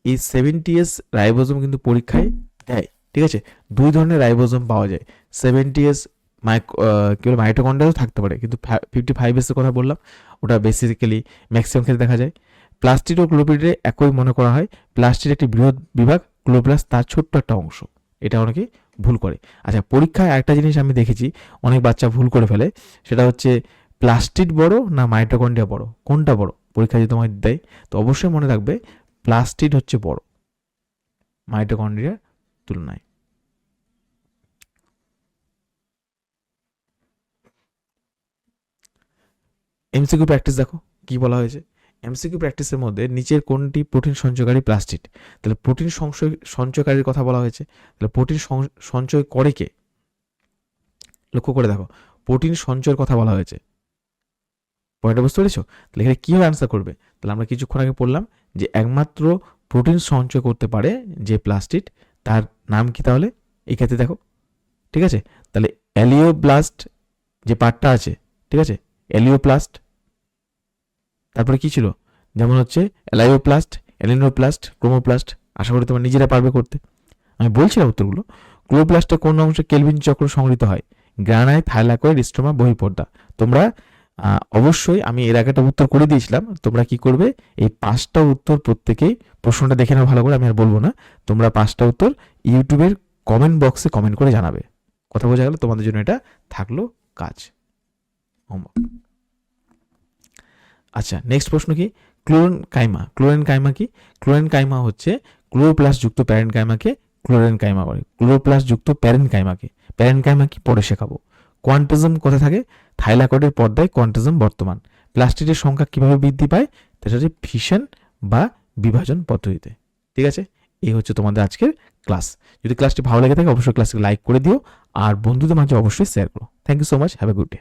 এই 70S রাইবোজোম কিন্তু পরীক্ষায় দেয়। ঠিক আছে, দুই ধরনের রাইবোজোম পাওয়া যায়। 70S কি বলে মাইটোকন্ড্রিয়াও থাকতে পারে, কিন্তু 55S এর কথা বললাম, ওটা বেসিক্যালি ম্যাক্সিমাম ক্ষেত্রে দেখা যায়। প্লাস্টিড ও ক্লোরোপ্লাস্টে একই মনে করা হয়। প্লাস্টিড একটি বৃহৎ বিভাগ, ক্লোরোপ্লাস্ট তার ছোট্ট একটা অংশ, এটা অনেকে ভুল করে। আচ্ছা, পরীক্ষায় একটা জিনিস আমি দেখেছি অনেক বাচ্চা ভুল করে ফেলে, সেটা হচ্ছে প্লাস্টিড বড় না মাইটোকন্ড্রিয়া বড়, কোনটা বড়? পরীক্ষা যদি তোমায় দেয় তো অবশ্যই মনে রাখবে প্লাস্টিড হচ্ছে বড় মাইটোকন্ড্রিয়ার তুলনায়। এমসিকিউ প্র্যাকটিস দেখো কি বলা হয়েছে। এমসিকিউ প্র্যাকটিসের মধ্যে নিচের কোনটি প্রোটিন সঞ্চয়কারী প্লাস্টিড? তাহলে প্রোটিন সঞ্চয়কারীর কথা বলা হয়েছে। তাহলে প্রোটিন সঞ্চয় করে কে? লক্ষ্য করে দেখো, প্রোটিন সঞ্চয়ের কথা বলা হয়েছে। পয়েন্টটা বুঝতে পেরেছো? তাহলে এখানে কীভাবে অ্যান্সার করবে? তাহলে আমরা কিছুক্ষণ আগে পড়লাম যে একমাত্র প্রোটিন সঞ্চয় করতে পারে যে প্লাস্টিড, তার নাম কি তাহলে? এই ক্ষেত্রে দেখো, ঠিক আছে, তাহলে অ্যালিওব্লাস্ট যে পার্টটা আছে, ঠিক আছে, অ্যালিওপ্লাস্ট, তারপরে কি ছিল? যেমন হচ্ছে অ্যালাইওপ্লাস্ট, অ্যালিনোপ্লাস্ট, ক্রোমোপ্লাস্ট। আশা করি তোমরা নিজেরা পারবে করতে। আমি বলছিলাম উত্তরগুলো। ক্লোরোপ্লাস্টের কোন অংশে কেলভিন চক্র সংগৃহীত হয়? গ্রানায়, থাইলাকয়েড, স্ট্রোমা, বহিঃপর্দা। তোমরা অবশ্যই আমি এর আগে একটা উত্তর করে দিয়েছিলাম, তোমরা কি করবে এই 5টা উত্তর প্রত্যেকেই, প্রশ্নটা দেখে নাও ভালো করে, আমি আর বলবো না, তোমরা 5টা উত্তর ইউটিউবের কমেন্ট বক্সে কমেন্ট করে জানাবে। কথা বোঝা গেল? তোমাদের জন্য এটা থাকলো কাজ, হোমওয়ার্ক। আচ্ছা, নেক্সট প্রশ্ন কি? ক্লোরেন কাইমা। ক্লোরেন কাইমা কি? ক্লোরেন কাইমা হচ্ছে ক্লোরোপ্লাস যুক্ত প্যারেন্ট কাইমাকে ক্লোরেন কাইমা বলে। ক্লোরোপ্লাস যুক্ত প্যারেন্ট কাইমাকে, প্যারেন্ট কাইমা কি পরে শেখাবো। কোয়ান্টিজম কোথায় থাকে? থাইলাকয়েডের পর্দায় কোয়ান্টিজম বর্তমান। প্লাস্টিডের সংখ্যা কিভাবে বৃদ্ধি পায়? সেটা হচ্ছে ফিশন বা বিভাজন পদ্ধতিতে। ঠিক আছে, এই হচ্ছে তোমাদের আজকের ক্লাস। যদি ক্লাসটি ভালো লেগে থাকে অবশ্যই ক্লাসকে লাইক করে দিও, আর বন্ধুদের মাঝে অবশ্যই শেয়ার করো। Thank you so much, have a good day.